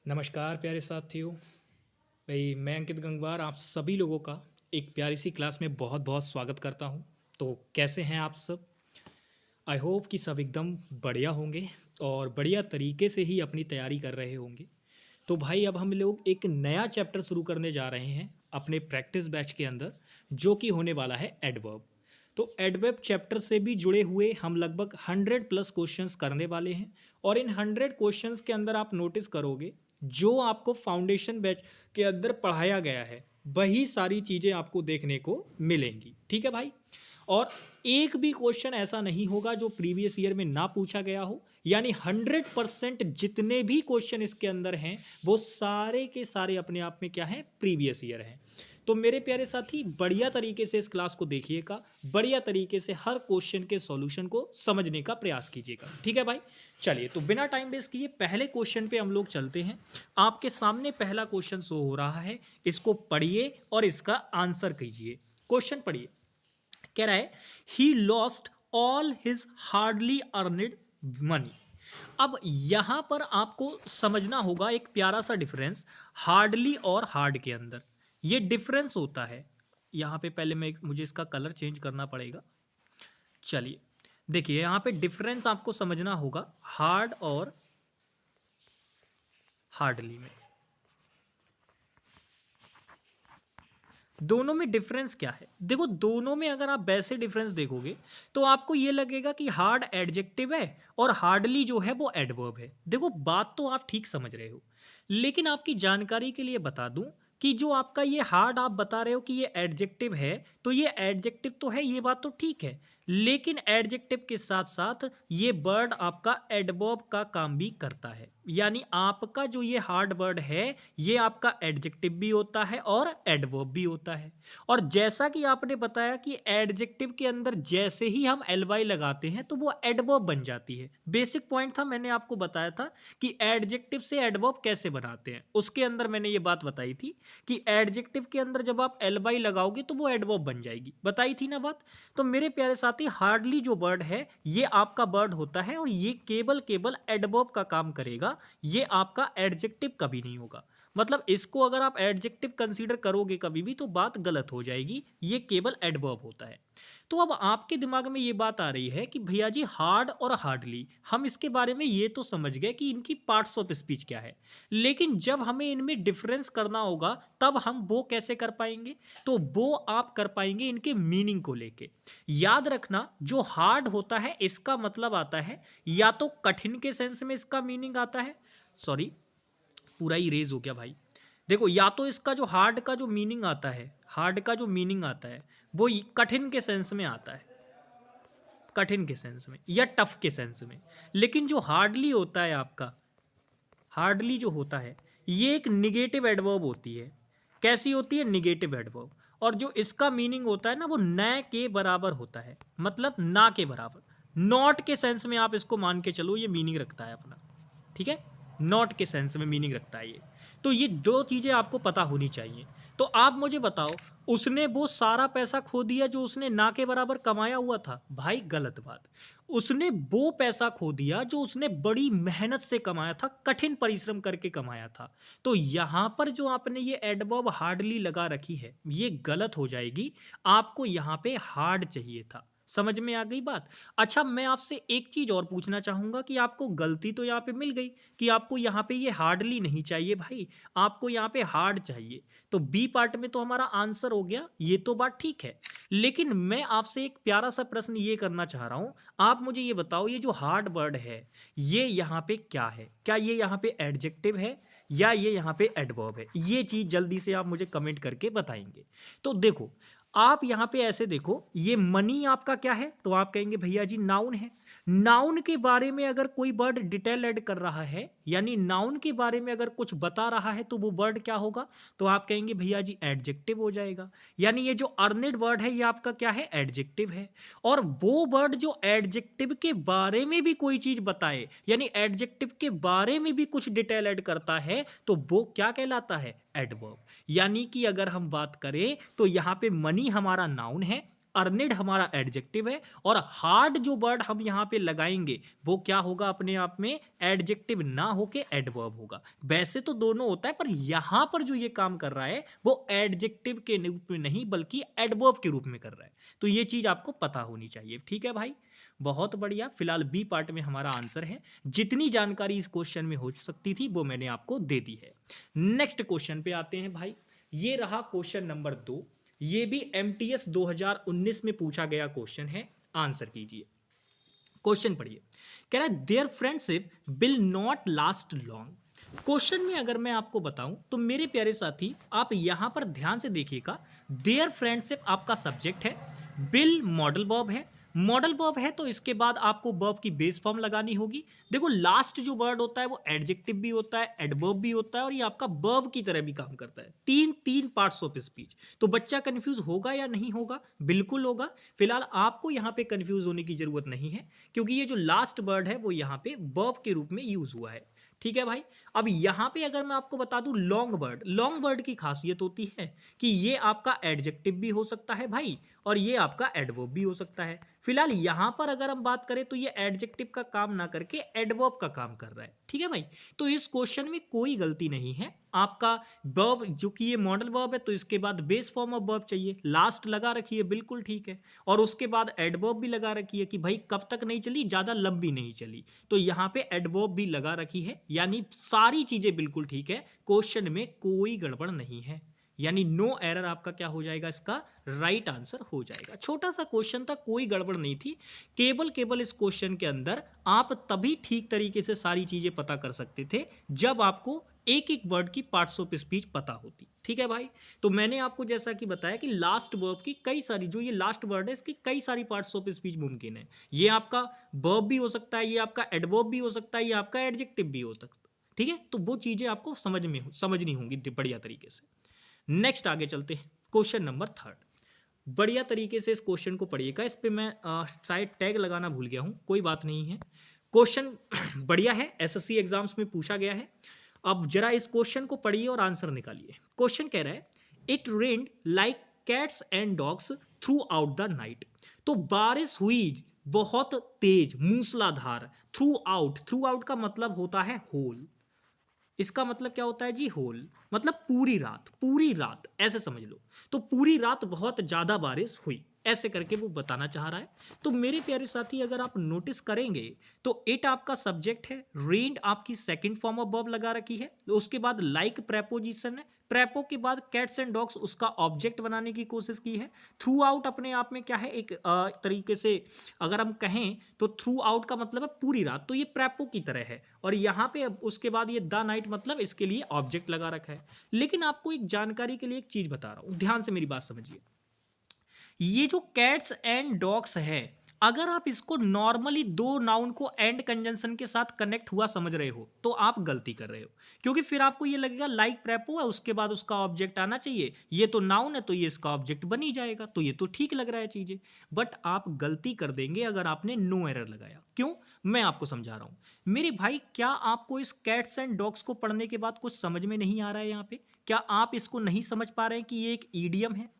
नमस्कार प्यारे साथियों। भाई मैं अंकित गंगवार आप सभी लोगों का एक प्यारी सी क्लास में बहुत बहुत स्वागत करता हूँ। तो कैसे हैं आप सब? आई होप कि सब एकदम बढ़िया होंगे और बढ़िया तरीके से ही अपनी तैयारी कर रहे होंगे। तो भाई अब हम लोग एक नया चैप्टर शुरू करने जा रहे हैं अपने प्रैक्टिस बैच के अंदर, जो कि होने वाला है एडवर्ब। तो एडवर्ब चैप्टर से भी जुड़े हुए हम लगभग 100+ क्वेश्चंस करने वाले हैं। और इन 100 क्वेश्चंस के अंदर आप नोटिस करोगे, जो आपको फाउंडेशन बैच के अंदर पढ़ाया गया है वही सारी चीज़ें आपको देखने को मिलेंगी। ठीक है भाई? और एक भी क्वेश्चन ऐसा नहीं होगा जो प्रीवियस ईयर में ना पूछा गया हो। यानी 100% जितने भी क्वेश्चन इसके अंदर हैं वो सारे के सारे अपने आप में क्या हैं, प्रीवियस ईयर हैं। तो मेरे प्यारे साथी बढ़िया तरीके से इस क्लास को देखिएगा, बढ़िया तरीके से हर क्वेश्चन के सॉल्यूशन को समझने का प्रयास कीजिएगा। ठीक है भाई? चलिए तो बिना टाइम वेस्ट किए पहले क्वेश्चन पे हम लोग चलते हैं। आपके सामने पहला क्वेश्चन शो हो रहा है, इसको पढ़िए और इसका आंसर कीजिए। क्वेश्चन पढ़िए। कह रहा है he lost all his hardly earned money. अब यहां पर आपको समझना होगा एक प्यारा सा डिफरेंस हार्डली और हार्ड के अंदर। ये डिफरेंस होता है। यहां पे पहले मुझे इसका कलर चेंज करना पड़ेगा। चलिए देखिए यहां पे डिफरेंस आपको समझना होगा हार्ड और हार्डली में। दोनों में डिफरेंस क्या है? देखो दोनों में अगर आप वैसे डिफरेंस देखोगे तो आपको ये लगेगा कि हार्ड एडजेक्टिव है और हार्डली जो है वो एडवर्ब है। देखो बात तो आप ठीक समझ रहे हो, लेकिन आपकी जानकारी के लिए बता दूं कि जो आपका ये हार्ड आप बता रहे हो कि ये एडजेक्टिव है, तो ये एडजेक्टिव तो है, ये बात तो ठीक है। लेकिन एडजेक्टिव के साथ साथ ये वर्ड आपका एडवर्ब का काम भी करता है। यानी आपका जो ये हार्ड वर्ड है ये आपका एडजेक्टिव भी होता है और एडवर्ब भी होता है। और जैसा कि आपने बताया कि एडजेक्टिव के अंदर जैसे ही हम एल वाई लगाते हैं तो वो एडवर्ब बन जाती है। बेसिक पॉइंट था, मैंने आपको बताया था कि एडजेक्टिव से एडवर्ब कैसे बनाते हैं, उसके अंदर मैंने ये बात बताई थी कि एडजेक्टिव के अंदर जब आप एल वाई लगाओगे तो वो एडवर्ब बन जाएगी। बताई थी ना बात? तो मेरे प्यारे साथी हार्डली जो वर्ड है ये आपका वर्ड होता है और ये केवल केवल एडवर्ब का काम करेगा, ये आपका एडजेक्टिव कभी नहीं होगा। मतलब इसको अगर आप एडजेक्टिव कंसीडर करोगे कभी भी तो बात गलत हो जाएगी, ये केवल एडवर्ब होता है। तो अब आपके दिमाग में ये बात आ रही है कि भैया जी हार्ड और हार्डली हम इसके बारे में ये तो समझ गए कि इनकी पार्ट्स ऑफ स्पीच क्या है, लेकिन जब हमें इनमें डिफरेंस करना होगा तब हम वो कैसे कर पाएंगे? तो वो आप कर पाएंगे इनके मीनिंग को लेके। याद रखना जो हार्ड होता है इसका मतलब आता है या तो कठिन के सेंस में इसका मीनिंग आता है, सॉरी पूरा ही रेज हो गया भाई। देखो या तो इसका जो हार्ड का जो मीनिंग आता है, हार्ड का जो मीनिंग आता है वो कठिन के सेंस में आता है, कठिन के सेंस में या टफ के सेंस में। लेकिन जो हार्डली होता है आपका, हार्डली जो होता है ये एक निगेटिव एडवर्ब होती है। कैसी होती है? Negative adverb. और जो इसका मीनिंग होता है ना वो न के बराबर होता है, मतलब ना के बराबर। नॉट के सेंस में आप इसको मान के चलो ये मीनिंग रखता है अपना। ठीक है? नॉट के सेंस में मीनिंग रखता है ये। तो ये दो चीज़ें आपको पता होनी चाहिए। तो आप मुझे बताओ, उसने वो सारा पैसा खो दिया जो उसने ना के बराबर कमाया हुआ था? भाई गलत बात। उसने वो पैसा खो दिया जो उसने बड़ी मेहनत से कमाया था, कठिन परिश्रम करके कमाया था। तो यहां पर जो आपने ये एडवर्ब हार्डली लगा रखी है ये गलत हो जाएगी। आपको यहां पे हार्ड चाहिए था। समझ में आ गई बात? अच्छा मैं आपसे एक चीज और पूछना चाहूंगा कि आपको गलती तो यहाँ पे मिल गई कि आपको यहाँ पे ये हार्डली नहीं चाहिए भाई, आपको यहाँ पे हार्ड चाहिए। तो बी पार्ट में तो हमारा आंसर हो गया, ये तो बात ठीक है। लेकिन मैं आपसे एक प्यारा सा प्रश्न ये करना चाह रहा हूं, आप मुझे ये बताओ ये जो हार्ड वर्ड है ये यहाँ पे क्या है? क्या ये यहाँ पे एडजेक्टिव है या ये यहाँ पे एडवर्ब है? ये चीज जल्दी से आप मुझे कमेंट करके बताएंगे। तो देखो आप यहां पे ऐसे देखो, ये मनी आपका क्या है? तो आप कहेंगे भैया जी नाउन है। नाउन के बारे में अगर कोई वर्ड डिटेल ऐड कर रहा है, यानी नाउन के बारे में अगर कुछ बता रहा है तो वो वर्ड क्या होगा? तो आप कहेंगे भैया जी एडजेक्टिव हो जाएगा। यानी ये जो अर्नेड वर्ड है ये आपका क्या है? एडजेक्टिव है। और वो वर्ड जो एडजेक्टिव के बारे में भी कोई चीज बताए, यानी एडजेक्टिव के बारे में भी कुछ डिटेल ऐड करता है, तो वो क्या कहलाता है? एडवर्ब। यानी कि अगर हम बात करें तो यहां पे मनी हमारा नाउन है, अर्निड हमारा एडजेक्टिव है और हार्ड जो वर्ड हम यहाँ पे लगाएंगे वो क्या होगा अपने आप में, एडजेक्टिव ना होके एडवर्ब होगा। वैसे तो दोनों होता है पर यहाँ पर जो ये काम कर रहा है वो एडजेक्टिव के रूप में नहीं बल्कि एडवर्ब के रूप में कर रहा है। तो ये चीज आपको पता होनी चाहिए। ठीक है भाई, बहुत बढ़िया। फिलहाल बी पार्ट में हमारा आंसर है। जितनी जानकारी इस क्वेश्चन में हो सकती थी वो मैंने आपको दे दी है। नेक्स्ट क्वेश्चन पे आते हैं भाई। ये रहा क्वेश्चन नंबर 2। ये भी एमटीएस 2019 में पूछा गया क्वेश्चन है। आंसर कीजिए। क्वेश्चन पढ़िए। कह रहा है their friendship will not last long. Question में अगर मैं आपको बताऊं तो मेरे प्यारे साथी आप यहां पर ध्यान से देखिएगा। देयर फ्रेंडशिप आपका सब्जेक्ट है, विल मॉडल वर्ब है। मॉडल वर्ब है तो इसके बाद आपको वर्ब की बेस फॉर्म लगानी होगी। देखो लास्ट जो वर्ड होता है वो एडजेक्टिव भी होता है, एडवर्ब भी होता है और ये आपका वर्ब की तरह भी काम करता है। तीन तीन पार्ट्स ऑफ स्पीच। तो बच्चा कंफ्यूज होगा या नहीं होगा? बिल्कुल होगा। फिलहाल आपको यहाँ पे कंफ्यूज होने की जरूरत नहीं है क्योंकि ये जो लास्ट वर्ड है वो यहाँ पे वर्ब के रूप में यूज हुआ है। ठीक है भाई। अब यहां पे अगर मैं आपको बता दूं लॉन्ग वर्ड की खासियत होती है कि ये आपका एडजेक्टिव भी हो सकता है भाई और ये आपका एडवर्ब भी हो सकता है। फिलहाल यहां पर अगर हम बात करें तो ये एडजेक्टिव का काम ना करके एडवर्ब का काम कर रहा है। ठीक है भाई। तो इस क्वेश्चन में कोई गलती नहीं है। आपका वर्ब जो कि ये मॉडल वर्ब है तो इसके बाद बेस फॉर्म ऑफ वर्ब चाहिए, लास्ट लगा रखिए, बिल्कुल ठीक है। और उसके बाद एडवर्ब भी लगा रखी है कि भाई कब तक नहीं चली, ज्यादा लंबी नहीं चली। तो यहां पे एडवर्ब भी लगा रखी है, यानी सारी चीजें बिल्कुल ठीक है। क्वेश्चन में कोई गड़बड़ नहीं है, यानी नो एरर आपका क्या हो जाएगा, इसका राइट आंसर हो जाएगा। छोटा सा क्वेश्चन था, कोई गड़बड़ नहीं थी। केवल इस क्वेश्चन के अंदर आप तभी ठीक तरीके से सारी चीजें पता कर सकते थे जब आपको एक एक वर्ड की पार्ट्स ऑफ स्पीच पता होती। ठीक है भाई। तो मैंने आपको जैसा कि बताया कि लास्ट वर्ब की कई सारी, जो ये लास्ट वर्ड है इसकी कई सारी पार्ट्स ऑफ स्पीच मुमकिन है। ये आपका वर्ब भी हो सकता है, ये आपका एडवर्ब भी हो सकता है, ये आपका एडजेक्टिव भी हो सकता है। ठीक है। तो वो चीजें आपको समझनी होंगी बढ़िया तरीके से। नेक्स्ट आगे चलते हैं। Question number 3। बढ़िया तरीके से इस क्वेश्चन को पढ़िएगा। इस पे मैं शायद टैग लगाना भूल गया हूं, कोई बात नहीं है। क्वेश्चन बढ़िया है, एसएससी एग्जाम्स में पूछा गया है। अब जरा इस क्वेश्चन को पढ़िए और आंसर निकालिए। क्वेश्चन कह रहा है it rained like cats and dogs through out the night. तो बारिश हुई बहुत तेज मूसलाधार। थ्रू आउट का मतलब होता है होल। इसका मतलब क्या होता है जी, होल मतलब पूरी रात ऐसे समझ लो। तो पूरी रात बहुत ज्यादा बारिश हुई, ऐसे करके वो बताना चाह रहा है। तो मेरे प्यारे साथी अगर आप नोटिस करेंगे तो इट आपका सब्जेक्ट है, रेन्ड आपकी सेकंड फॉर्म ऑफ वर्ब लगा रखी है, तो उसके बाद लाइक प्रेपोजिशन है, प्रेपो के बाद कैट्स एंड डॉग्स उसका ऑब्जेक्ट बनाने की कोशिश की है। थ्रू आउट अपने आप में क्या है, एक तरीके से अगर हम कहें तो थ्रू आउट का मतलब है पूरी रात, तो ये प्रेपो की तरह है। और यहाँ पे अब उसके बाद ये द नाइट मतलब इसके लिए ऑब्जेक्ट लगा रखा है। लेकिन आपको एक जानकारी के लिए एक चीज बता रहा हूं, ध्यान से मेरी बात समझिए। ये जो कैट्स एंड डॉग्स है, अगर आप इसको नॉर्मली दो नाउन को एंड कंजंक्शन के साथ कनेक्ट हुआ समझ रहे हो तो आप गलती कर रहे हो। क्योंकि फिर आपको ये लगेगा लाइक प्रेपो है उसके बाद उसका ऑब्जेक्ट आना चाहिए, ये तो नाउन है तो ये इसका ऑब्जेक्ट बन ही जाएगा, तो ये तो ठीक लग रहा है चीजें। बट आप गलती कर देंगे अगर आपने नो एरर लगाया। क्यों? मैं आपको समझा रहा हूं मेरे भाई। क्या आपको इस कैट्स एंड डॉग्स को पढ़ने के बाद कुछ समझ में नहीं आ रहा है? यहाँ पे क्या आप इसको नहीं समझ पा रहे हैं कि ये एक ईडियम है?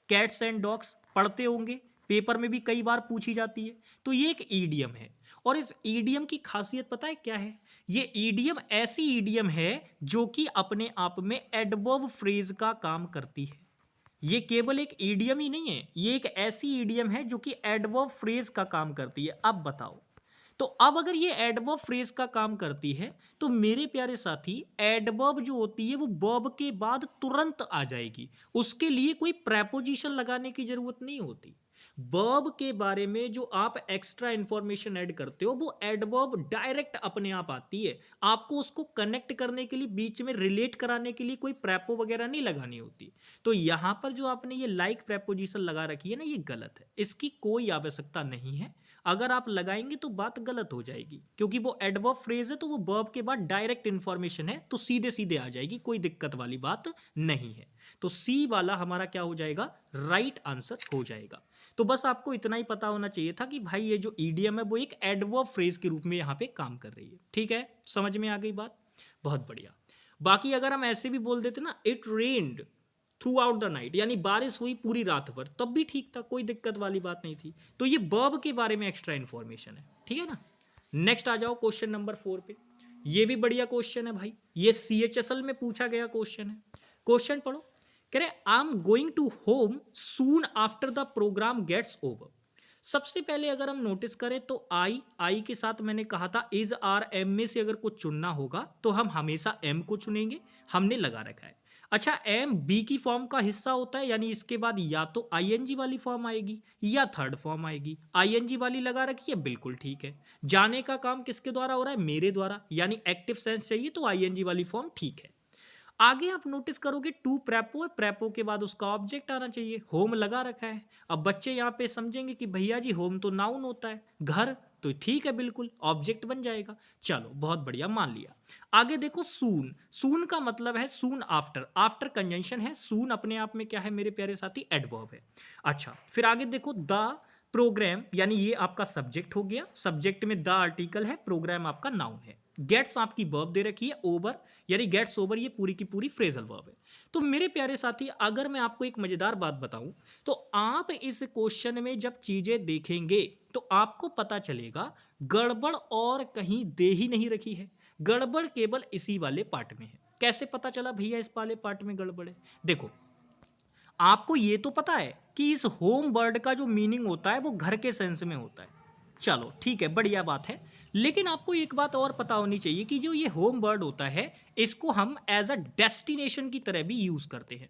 कैट्स एंड डॉग्स पढ़ते होंगे, पेपर में भी कई बार पूछी जाती है। तो ये एक ईडियम है और इस ईडियम की खासियत पता है क्या है? ये ईडियम ऐसी ईडियम है जो कि अपने आप में एडवर्ब फ्रेज का काम करती है। ये केवल एक ईडियम ही नहीं है, ये एक ऐसी ईडियम है जो कि एडवर्ब फ्रेज का काम करती है। अब बताओ, तो अब अगर ये एडवर्ब फ्रेज का काम करती है तो मेरे प्यारे साथी एडवर्ब जो होती है वो वर्ब के बाद तुरंत आ जाएगी, उसके लिए कोई प्रेपोजिशन लगाने की जरूरत नहीं होती। वर्ब के बारे में जो आप एक्स्ट्रा इंफॉर्मेशन ऐड करते हो वो एडवर्ब डायरेक्ट अपने आप आती है। आपको उसको कनेक्ट करने के लिए, बीच में रिलेट कराने के लिए कोई प्रेपो वगैरह नहीं लगानी होती। तो यहां पर जो आपने ये लाइक प्रेपोजिशन लगा रखी है ना, ये गलत है, इसकी कोई आवश्यकता नहीं है। अगर आप लगाएंगे तो बात गलत हो जाएगी क्योंकि वो एडवर्ब फ्रेज है तो वो वर्ब के बाद डायरेक्ट इंफॉर्मेशन है तो सीधे सीधे आ जाएगी, कोई दिक्कत वाली बात नहीं है। तो सी वाला हमारा क्या हो जाएगा, राइट आंसर हो जाएगा। तो बस आपको इतना ही पता होना चाहिए था कि भाई ये जो ईडीएम है वो एक एडवर्ब फ्रेज के रूप में यहाँ पे काम कर रही है। ठीक है, समझ में आ गई बात? बहुत बढ़िया। बाकी अगर हम ऐसे भी बोल देते ना, it rained through out the night, यानी बारिश हुई पूरी रात भर, तब भी ठीक था, कोई दिक्कत वाली बात नहीं थी। तो ये वर्ब के बारे में एक्स्ट्रा इंफॉर्मेशन है, ठीक है ना। नेक्स्ट आ जाओ क्वेश्चन नंबर 4 पे। ये भी बढ़िया क्वेश्चन है भाई, ये CHSL में पूछा गया क्वेश्चन है। क्वेश्चन पढ़ो, कह रहे I am going to home soon after the programme gets over. सबसे पहले अगर हम नोटिस करें तो आई के साथ मैंने कहा था इज आर एम में से अगर कुछ चुनना होगा तो हम हमेशा एम को चुनेंगे, हमने लगा रखा है। अच्छा, एम बी की फॉर्म का हिस्सा होता है, यानी इसके बाद या तो आईएनजी वाली फॉर्म आएगी या थर्ड फॉर्म आएगी। आईएनजी वाली लगा रखी है, बिल्कुल ठीक है। जाने का काम किसके द्वारा हो रहा है, मेरे द्वारा, यानी एक्टिव सेंस चाहिए तो आईएनजी वाली फॉर्म ठीक है। आगे आप नोटिस करोगे टू प्रेपो है, प्रेपो के बाद उसका ऑब्जेक्ट आना चाहिए, होम लगा रखा है। अब बच्चे यहाँ पे समझेंगे कि भैया जी होम तो नाउन होता है, घर तो ठीक है, बिल्कुल ऑब्जेक्ट बन जाएगा। चलो बहुत बढ़िया, मान लिया। आगे देखो सून, सून का मतलब है सून आफ्टर, आफ्टर कंजंक्शन है, सून अपने आप में क्या है मेरे प्यारे साथी, एडवर्ब है। अच्छा, फिर आगे देखो द प्रोग्राम, यानी ये आपका सब्जेक्ट हो गया, सब्जेक्ट में द आर्टिकल है, प्रोग्राम आपका नाउन है। गेट्स आपकी वर्ब दे रखी है, ओवर यानी गेट्स ओवर, ये पूरी की पूरी फ्रेजल वर्ब है। तो मेरे प्यारे साथी अगर मैं आपको एक मजेदार बात बताऊं, तो आप इस क्वेश्चन में जब चीजें देखेंगे तो आपको पता चलेगा गड़बड़ और कहीं दे ही नहीं रखी है, गड़बड़ केवल इसी वाले पार्ट में है। कैसे पता चला भैया इस वाले पार्ट में गड़बड़ है? देखो, आपको ये तो पता है कि इस होम वर्ड का जो मीनिंग होता है वो घर के सेंस में होता है, चलो ठीक है, बढ़िया बात है। लेकिन आपको एक बात और पता होनी चाहिए कि जो ये होम वर्ड होता है इसको हम एज अ डेस्टिनेशन की तरह भी यूज करते हैं,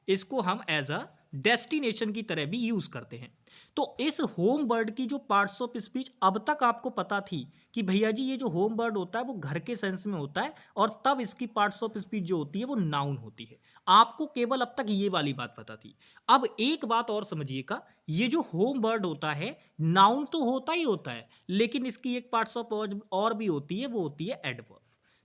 इसको हम एज अ डेस्टिनेशन की तरह भी यूज करते हैं। तो इस होम बर्ड की जो पार्ट्स ऑफ स्पीच अब तक आपको पता थी कि भैया जी ये जो होम बर्ड होता है वो घर के सेंस में होता है, और तब इसकी पार्ट्स ऑफ स्पीच जो होती है वो नाउन होती है। आपको केवल अब तक ये वाली बात पता थी। अब एक बात और समझिएगा, ये जो होम बर्ड होता है नाउन तो होता ही होता है, लेकिन इसकी एक पार्ट्स ऑफ और भी होती है, वो होती है एडवर्ब।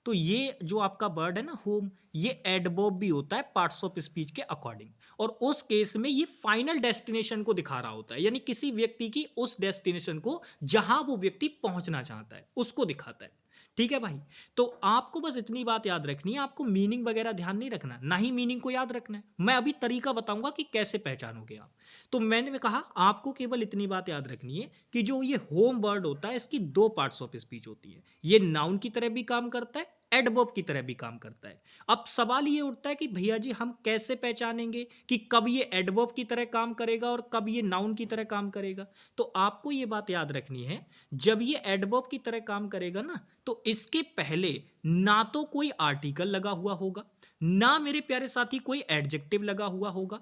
तो ये जो आपका वर्ड है ना होम, ये एडवर्ब भी होता है पार्ट्स ऑफ स्पीच के अकॉर्डिंग, और उस केस में ये फाइनल डेस्टिनेशन को दिखा रहा होता है, यानी किसी व्यक्ति की उस डेस्टिनेशन को जहां वो व्यक्ति पहुंचना चाहता है उसको दिखाता है। ठीक है भाई, तो आपको बस इतनी बात याद रखनी है, आपको मीनिंग वगैरह ध्यान नहीं रखना, ना ही मीनिंग को याद रखना है। मैं अभी तरीका बताऊंगा कि कैसे पहचानोगे आप। तो मैंने कहा आपको केवल इतनी बात याद रखनी है कि जो ये होम वर्ड होता है इसकी दो पार्ट्स ऑफ स्पीच होती है, ये नाउन की तरह भी काम करता है, एडवर्ब की तरह भी काम करता है। अब सवाल ये उठता है कि भैया जी हम कैसे पहचानेंगे कि कब ये एडवर्ब की तरह काम करेगा और कब ये नाउन की तरह काम करेगा? तो आपको ये बात याद रखनी है, जब ये एडवर्ब की तरह काम करेगा ना, तो इसके पहले ना तो कोई आर्टिकल लगा हुआ होगा, ना मेरे प्यारे साथी कोई एडजेक्टिव लगा हुआ होगा,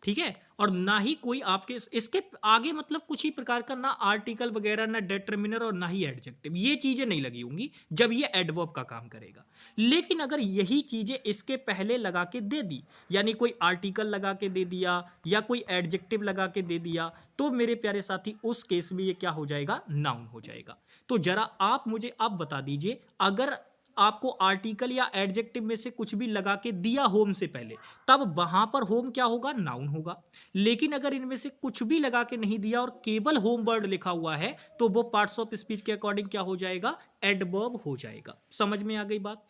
ठीक है, और ना ही कोई आपके इसके आगे मतलब कुछ ही प्रकार का ना आर्टिकल वगैरह, ना डिटरमिनर और ना ही एडजेक्टिव, ये चीजें नहीं लगी होंगी जब ये एडवर्ब का काम करेगा। लेकिन अगर यही चीजें इसके पहले लगा के दे दी, यानी कोई आर्टिकल लगा के दे दिया या कोई एडजेक्टिव लगा के दे दिया, तो मेरे प्यारे साथी उस केस में ये क्या हो जाएगा, नाउन हो जाएगा। तो जरा आप मुझे अब बता दीजिए, अगर आपको आर्टिकल या एडजेक्टिव में से कुछ भी लगा के दिया होम से पहले, तब वहां पर होम क्या होगा, नाउन होगा। लेकिन अगर इनमें से कुछ भी लगा के नहीं दिया और केवल होम वर्ड लिखा हुआ है, तो वो पार्ट्स ऑफ स्पीच के अकॉर्डिंग क्या हो जाएगा, एडवर्ब हो जाएगा। समझ में आ गई बात?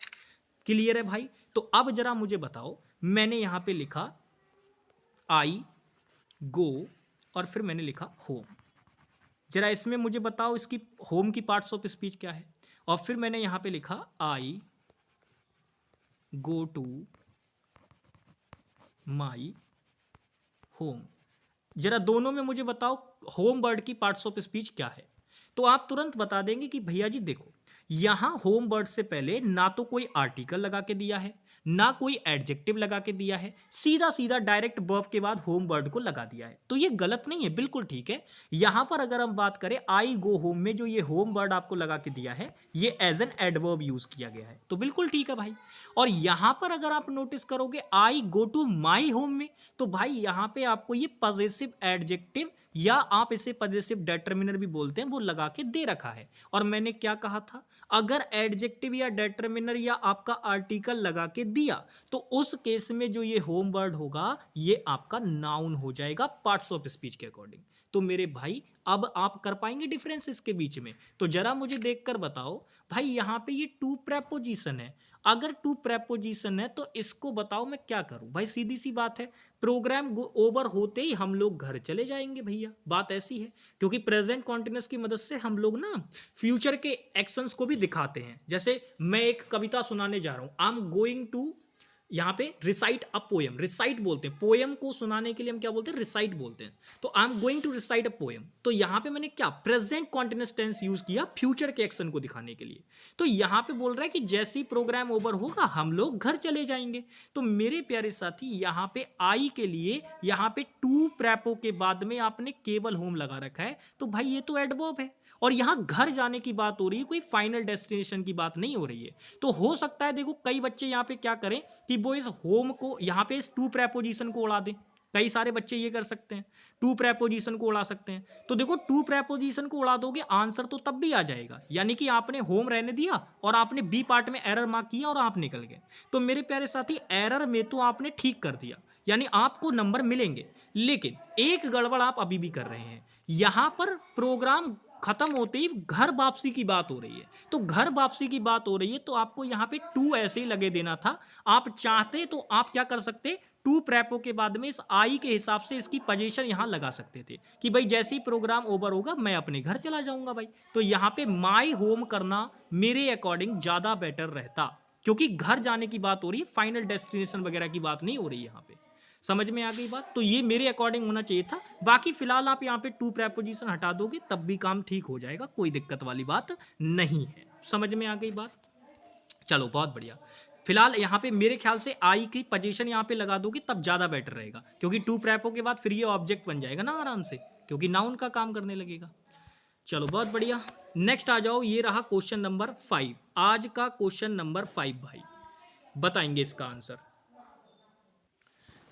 क्लियर है भाई? तो अब जरा मुझे बताओ, मैंने यहां पे लिखा आई गो और फिर मैंने लिखा होम, जरा इसमें मुझे बताओ इसकी होम की पार्ट्स ऑफ स्पीच क्या है? और फिर मैंने यहां पे लिखा आई गो टू माई होम, जरा दोनों में मुझे बताओ होम वर्ड की पार्ट्स ऑफ स्पीच क्या है? तो आप तुरंत बता देंगे कि भैया जी देखो, यहां होम वर्ड से पहले ना तो कोई आर्टिकल लगा के दिया है, ना कोई एडजेक्टिव लगा के दिया है, सीधा सीधा डायरेक्ट वर्ब के बाद होम वर्ड को लगा दिया है। तो ये गलत नहीं है, बिल्कुल ठीक है। यहां पर अगर हम बात करें आई गो होम में जो ये होम वर्ड आपको लगा के दिया है, ये एज एन एडवर्ब यूज किया गया है, तो बिल्कुल ठीक है भाई। और यहां पर अगर आप नोटिस करोगे आई गो टू माई होम में, तो भाई यहां पे आपको ये पजेसिव एडजेक्टिव या आप इसे पजेसिव डेटरमिनर भी बोलते हैं, वो लगा के दे रखा है। और मैंने क्या कहा था, अगर एडजेक्टिव या डेटरमिनर या आपका आर्टिकल लगा के दिया, तो उस केस में जो ये होम वर्ड होगा ये आपका नाउन हो जाएगा पार्ट्स ऑफ स्पीच के अकॉर्डिंग। तो मेरे भाई अब आप कर पाएंगे डिफरेंस इसके बीच में? तो जरा मुझे देखकर बताओ भाई, यहाँ पे ये टू प्रेपोजिशन है। अगर टू प्रेपोजिशन है तो इसको बताओ मैं क्या करूं? भाई सीधी सी बात है, प्रोग्राम ओवर होते ही हम लोग घर चले जाएंगे भैया, बात ऐसी है। क्योंकि प्रेजेंट कॉन्टिन्यूस की मदद से हम लोग ना फ्यूचर के एक्शंस को भी दिखाते हैं। जैसे मैं एक कविता सुनाने जा रहा हूं, आई एम गोइंग टू, यहाँ पे रिसाइट अ पोएम, रिसाइट बोलते हैं पोएम को सुनाने के लिए, हम क्या बोलते हैं? रिसाइट बोलते हैं। तो I am going to recite a poem, तो यहाँ पे मैंने क्या प्रेजेंट कॉन्टिन्यूस टेंस यूज किया फ्यूचर के एक्शन को दिखाने के लिए। तो यहाँ पे बोल रहा है कि जैसे ही प्रोग्राम ओवर होगा हम लोग घर चले जाएंगे। तो मेरे प्यारे साथी, यहाँ पे आई के लिए यहाँ पे टू प्रेपो के बाद में आपने केवल होम लगा रखा है, तो भाई ये तो एडवर्ब है। और यहां घर जाने की बात हो रही है, कोई फाइनल डेस्टिनेशन की बात नहीं हो रही है। तो हो सकता है देखो कई बच्चे यहाँ पे क्या करें कि वो इस होम को यहाँ पे इस टू प्रेपोजिशन को उड़ा दें। कई सारे बच्चे ये कर सकते हैं, टू प्रेपोजिशन को उड़ा सकते हैं। तो देखो टू प्रेपोजिशन को उड़ा दोगे, आंसर तो तब भी आ जाएगा, यानी कि आपने होम रहने दिया और आपने बी पार्ट में एरर मार्क किया और आप निकल गए। तो मेरे प्यारे साथी, एरर में तो आपने ठीक कर दिया, यानी आपको नंबर मिलेंगे। लेकिन एक गड़बड़ आप अभी भी कर रहे हैं, यहां पर प्रोग्राम खत्म होते ही घर वापसी की बात हो रही है। तो घर वापसी की बात हो रही है तो आपको यहाँ पे टू ऐसे ही लगे देना था। आप चाहते तो आप क्या कर सकते, टू प्रेपो के बाद में इस आई के हिसाब से इसकी पोजीशन यहाँ लगा सकते थे कि भाई जैसे ही प्रोग्राम ओवर होगा मैं अपने घर चला जाऊंगा भाई। तो यहाँ पे माई होम करना मेरे अकॉर्डिंग ज्यादा बेटर रहता, क्योंकि घर जाने की बात हो रही है, फाइनल डेस्टिनेशन वगैरह की बात नहीं हो रही है यहाँ पे। समझ में आ गई बात? तो ये मेरे अकॉर्डिंग होना चाहिए था। बाकी फिलहाल आप यहाँ पे टू प्रेपोजिशन हटा दोगे तब भी काम ठीक हो जाएगा, कोई दिक्कत वाली बात नहीं है। समझ में आ गई बात? चलो बहुत बढ़िया। फिलहाल यहाँ पे मेरे ख्याल से आई की पोजीशन यहाँ पे लगा दोगे तब ज्यादा बेटर रहेगा, क्योंकि टू प्रेपो के बाद फिर ये ऑब्जेक्ट बन जाएगा ना आराम से, क्योंकि नाउन का काम करने लगेगा। चलो बहुत बढ़िया, नेक्स्ट आ जाओ। ये रहा क्वेश्चन नंबर 5, आज का क्वेश्चन नंबर 5 भाई, बताएंगे इसका आंसर।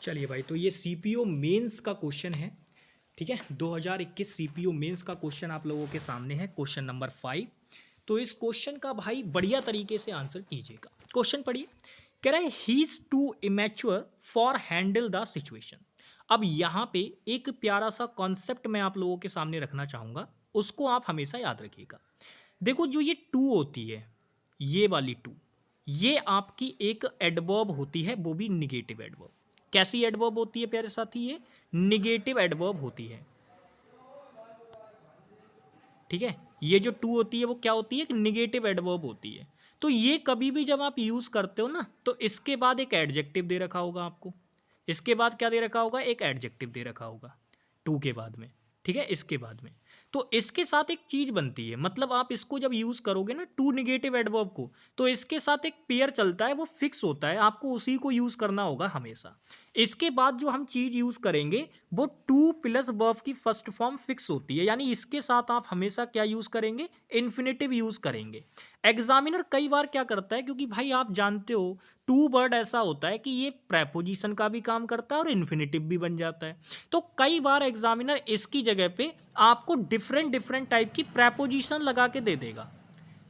चलिए भाई, तो ये सीपीओ मेंस का क्वेश्चन है, ठीक है। 2021 सीपीओ मेंस का क्वेश्चन आप लोगों के सामने है, क्वेश्चन नंबर 5। तो इस क्वेश्चन का भाई बढ़िया तरीके से आंसर कीजिएगा। क्वेश्चन पढ़िए, कह रहा है he is too immature for handle the situation. अब यहाँ पे एक प्यारा सा कॉन्सेप्ट मैं आप लोगों के सामने रखना चाहूंगा, उसको आप हमेशा याद रखिएगा। देखो जो ये टू होती है, ये वाली टू, ये आपकी एक एडवर्ब होती है, वो भी निगेटिव एडवर्ब। कैसी एडवर्ब होती है प्यारे साथी? ये निगेटिव एडवर्ब होती है, ठीक है। ये जो टू होती है वो क्या होती है? एक निगेटिव एडवर्ब होती है। तो ये कभी भी जब आप यूज करते हो ना, तो इसके बाद एक एडजेक्टिव दे रखा होगा आपको। इसके बाद क्या दे रखा होगा? एक एडजेक्टिव दे रखा होगा टू के बाद में, ठीक है, इसके बाद में। तो इसके साथ एक चीज बनती है, मतलब आप इसको जब यूज करोगे ना टू निगेटिव एडवर्ब को, तो इसके साथ एक पेयर चलता है, वो फिक्स होता है, आपको उसी को यूज करना होगा हमेशा। इसके बाद जो हम चीज यूज करेंगे वो टू प्लस वर्ब की फर्स्ट फॉर्म फिक्स होती है, यानी इसके साथ आप हमेशा क्या यूज करेंगे? इन्फिनेटिव यूज करेंगे। एग्जामिनर कई बार क्या करता है, क्योंकि भाई आप जानते हो टू वर्ड ऐसा होता है कि ये प्रेपोजिशन का भी काम करता है और इन्फिनेटिव भी बन जाता है। तो कई बार एग्जामिनर इसकी जगह पे आपको डिफरेंट डिफरेंट टाइप की प्रेपोजिशन लगा के दे देगा।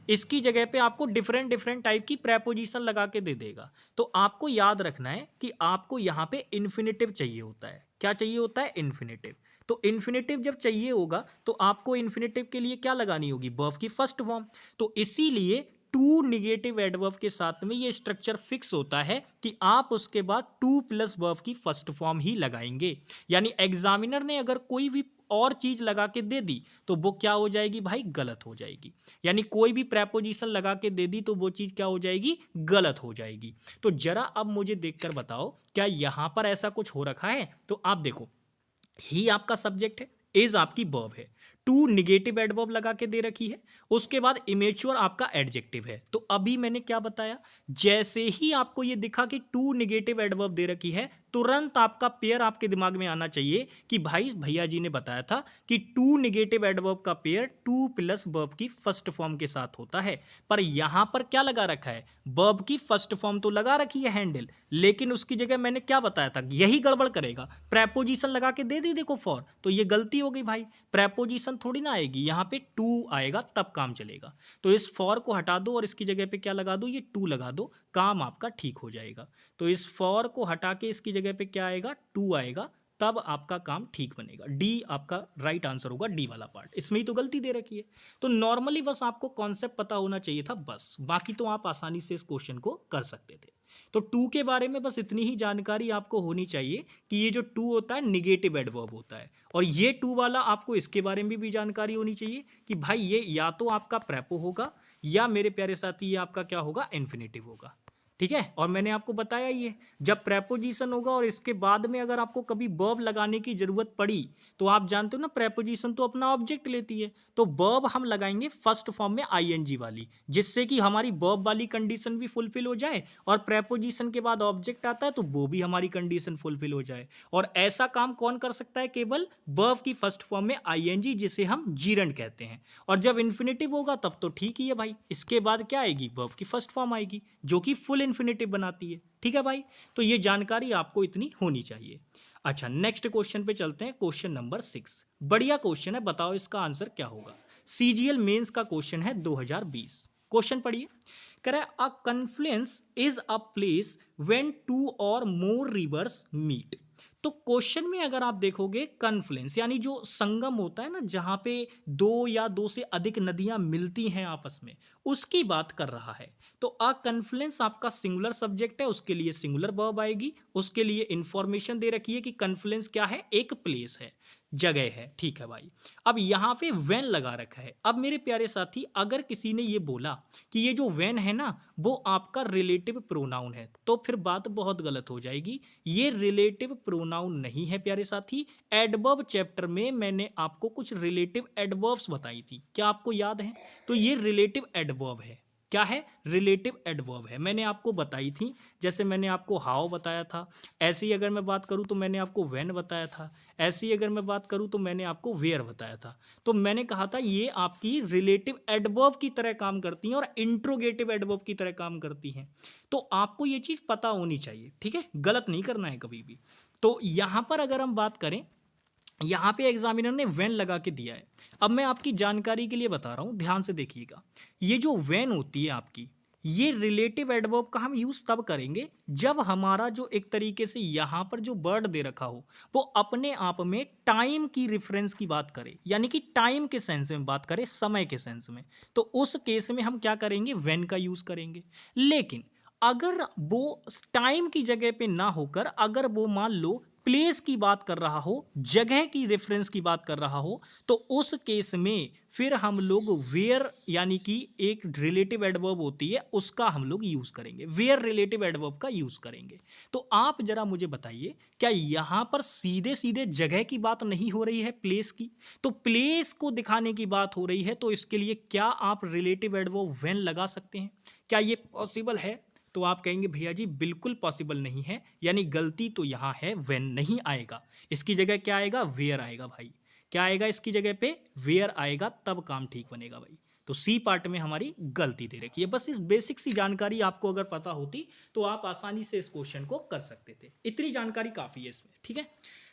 इसकी जगह पे आपको डिफरेंट डिफरेंट टाइप की प्रेपोजिशन लगा के दे देगा। तो आपको याद रखना है कि आपको यहाँ पे इन्फिनेटिव चाहिए होता है। क्या चाहिए होता है? इन्फिनेटिव। तो इन्फिनेटिव जब चाहिए होगा तो आपको इन्फिनेटिव के लिए क्या लगानी होगी? वर्ब की फर्स्ट फॉर्म। तो इसीलिए टू निगेटिव एडवर्ब के साथ में ये स्ट्रक्चर फिक्स होता है कि आप उसके बाद टू प्लस वर्ब की फर्स्ट फॉर्म ही लगाएंगे। यानी एग्जामिनर ने अगर कोई भी और चीज लगा के दे दी तो वो क्या हो जाएगी भाई? गलत हो जाएगी। यानी कोई भी प्रेपोजिशन लगा के दे दी तो वो चीज क्या हो जाएगी? गलत हो जाएगी। तो जरा अब मुझे देखकर बताओ, क्या यहां पर ऐसा कुछ हो रखा है? तो आप देखो, ही आपका सब्जेक्ट है, इज आपकी वर्ब है, टू निगेटिव एडवर्ब लगा के दे रखी है, उसके बाद इमेच्योर आपका एडजेक्टिव है। तो अभी मैंने क्या बताया, जैसे ही आपको ये दिखा कि टू निगेटिव एडवर्ब दे रखी है, तुरंत आपका पेयर आपके दिमाग में आना चाहिए कि भाई भैया जी ने बताया था कि टू निगेटिव एडवर्ब का पेयर टू प्लस वर्ब की फर्स्ट फॉर्म के साथ होता है। पर यहां पर क्या लगा रखा है? वर्ब की फर्स्ट फॉर्म तो लगा रखी है हैंडल, लेकिन उसकी जगह मैंने क्या बताया था? यही गड़बड़ करेगा, प्रेपोजिशन लगा के दे दी देखो फॉर, तो ये गलती हो गई भाई। प्रेपोजिशन थोड़ी ना आएगी, यहाँ पे टू आएगा तब काम चलेगा। तो इस फॉर को हटा दो और इसकी जगह पे क्या लगा दो? ये टू लगा दो, काम आपका ठीक हो जाएगा। तो इस फॉर को हटा के इसकी जगह पे क्या आएगा? टू आएगा, तब आपका काम ठीक बनेगा। डी आपका राइट आंसर होगा, डी वाला पार्ट। इसमें ही तो गलती दे रखी है। तो नॉर्मली बस आपको कॉन्सेप्ट पता होना चाहिए था बस, बाकी तो आप आसानी से इस क्वेश्चन को कर सकते थे। तो टू के बारे में बस इतनी ही जानकारी आपको होनी चाहिए कि ये जो टू होता है निगेटिव एडवर्ब होता है, और ये टू वाला आपको इसके बारे में भी जानकारी होनी चाहिए कि भाई ये या तो आपका प्रेपो होगा या मेरे प्यारे साथी ये आपका क्या होगा, इन्फिनेटिव होगा। ठीक है, और मैंने आपको बताया ही है जब प्रेपोजिशन होगा और इसके बाद में अगर आपको कभी वर्ब लगाने की जरूरत पड़ी तो आप जानते हो ना प्रेपोजिशन तो अपना ऑब्जेक्ट लेती है, तो वर्ब हम लगाएंगे फर्स्ट फॉर्म में आईएनजी वाली, जिससे कि हमारी वर्ब वाली कंडीशन भी फुलफिल हो जाए और प्रेपोजिशन के बाद ऑब्जेक्ट आता है तो वो भी हमारी कंडीशन फुलफिल हो जाए। और ऐसा काम कौन कर सकता है, केवल वर्ब की फर्स्ट फॉर्म में आईएनजी, जिसे हम जीरंड कहते हैं। और जब इन्फिनेटिव होगा तब तो ठीक ही है भाई, इसके बाद क्या आएगी, वर्ब की फर्स्ट फॉर्म आएगी जो कि फुल इन्फिनेटिव बनाती है। ठीक है भाई, तो ये जानकारी आपको इतनी होनी चाहिए। अच्छा, नेक्स्ट क्वेश्चन पे चलते हैं, क्वेश्चन नंबर 6। बढ़िया क्वेश्चन है, बताओ इसका आंसर क्या होगा। सीजीएल मेंस का क्वेश्चन है 2020। क्वेश्चन पढ़िए, कह रहा है a confluence is a place when two or more rivers meet. तो क्वेश्चन में अगर आप देखोगे कन्फ्लुएंस यानी जो संगम होता है ना, जहां पे दो या दो से अधिक नदियां मिलती हैं आपस में, उसकी बात कर रहा है। तो अ कन्फ्लुएंस आपका सिंगुलर सब्जेक्ट है, उसके लिए सिंगुलर वर्ब आएगी। उसके लिए इंफॉर्मेशन दे रखी है कि कन्फ्लुएंस क्या है, एक प्लेस है, जगह है। ठीक है भाई, अब यहां पे वेन लगा रखा है। अब मेरे प्यारे साथी, अगर किसी ने ये बोला कि ये जो वेन है ना वो आपका रिलेटिव प्रोनाउन है, तो फिर बात बहुत गलत हो जाएगी। ये रिलेटिव प्रोनाउन नहीं है प्यारे साथी। एडवर्ब चैप्टर में मैंने आपको कुछ रिलेटिव एडवर्ब्स बताई थी, क्या आपको याद है? तो ये रिलेटिव एडवर्ब है। क्या है? रिलेटिव एडवर्ब है, मैंने आपको बताई थी। जैसे मैंने आपको हाउ बताया था, ऐसे ही अगर मैं बात करूं तो मैंने आपको व्हेन बताया था, ऐसे ही अगर मैं बात करूं तो मैंने आपको वेयर बताया था। तो मैंने कहा था ये आपकी रिलेटिव एडवर्ब की तरह काम करती हैं और इंट्रोगेटिव एडवर्ब की तरह काम करती हैं। तो आपको ये चीज़ पता होनी चाहिए, ठीक है, गलत नहीं करना है कभी भी। तो यहां पर अगर हम बात करें, यहाँ पे एग्जामिनर ने वेन लगा के दिया है। अब मैं आपकी जानकारी के लिए बता रहा हूँ, ध्यान से देखिएगा। ये जो वेन होती है आपकी, ये रिलेटिव एडवर्ब का हम यूज तब करेंगे जब हमारा जो एक तरीके से यहाँ पर जो वर्ड दे रखा हो वो अपने आप में टाइम की रिफरेंस की बात करे, यानी कि टाइम के सेंस में बात करे, समय के सेंस में। तो उस केस में हम क्या करेंगे, वेन का यूज करेंगे। लेकिन अगर वो टाइम की जगह पे ना होकर अगर वो मान लो प्लेस की बात कर रहा हो, जगह की रेफरेंस की बात कर रहा हो, तो उस केस में फिर हम लोग वेयर यानी कि एक रिलेटिव एडवर्ब होती है उसका हम लोग यूज करेंगे, वेयर रिलेटिव एडवर्ब का यूज करेंगे। तो आप जरा मुझे बताइए, क्या यहां पर सीधे सीधे जगह की बात नहीं हो रही है, प्लेस की? तो प्लेस को दिखाने की बात हो रही है, तो इसके लिए क्या आप रिलेटिव एडवर्ब व्हेन लगा सकते हैं? क्या ये पॉसिबल है? तो आप कहेंगे भैया जी बिल्कुल पॉसिबल नहीं है, यानी गलती तो यहाँ है, वेन नहीं आएगा, इसकी जगह क्या आएगा, वेयर आएगा भाई। क्या आएगा इसकी जगह पे, वेयर आएगा, तब काम ठीक बनेगा भाई। तो सी पार्ट में हमारी गलती दे रखी है। बस इस बेसिक सी जानकारी आपको अगर पता होती तो आप आसानी से इस क्वेश्चन को कर सकते थे, इतनी जानकारी काफी है इसमें। ठीक है,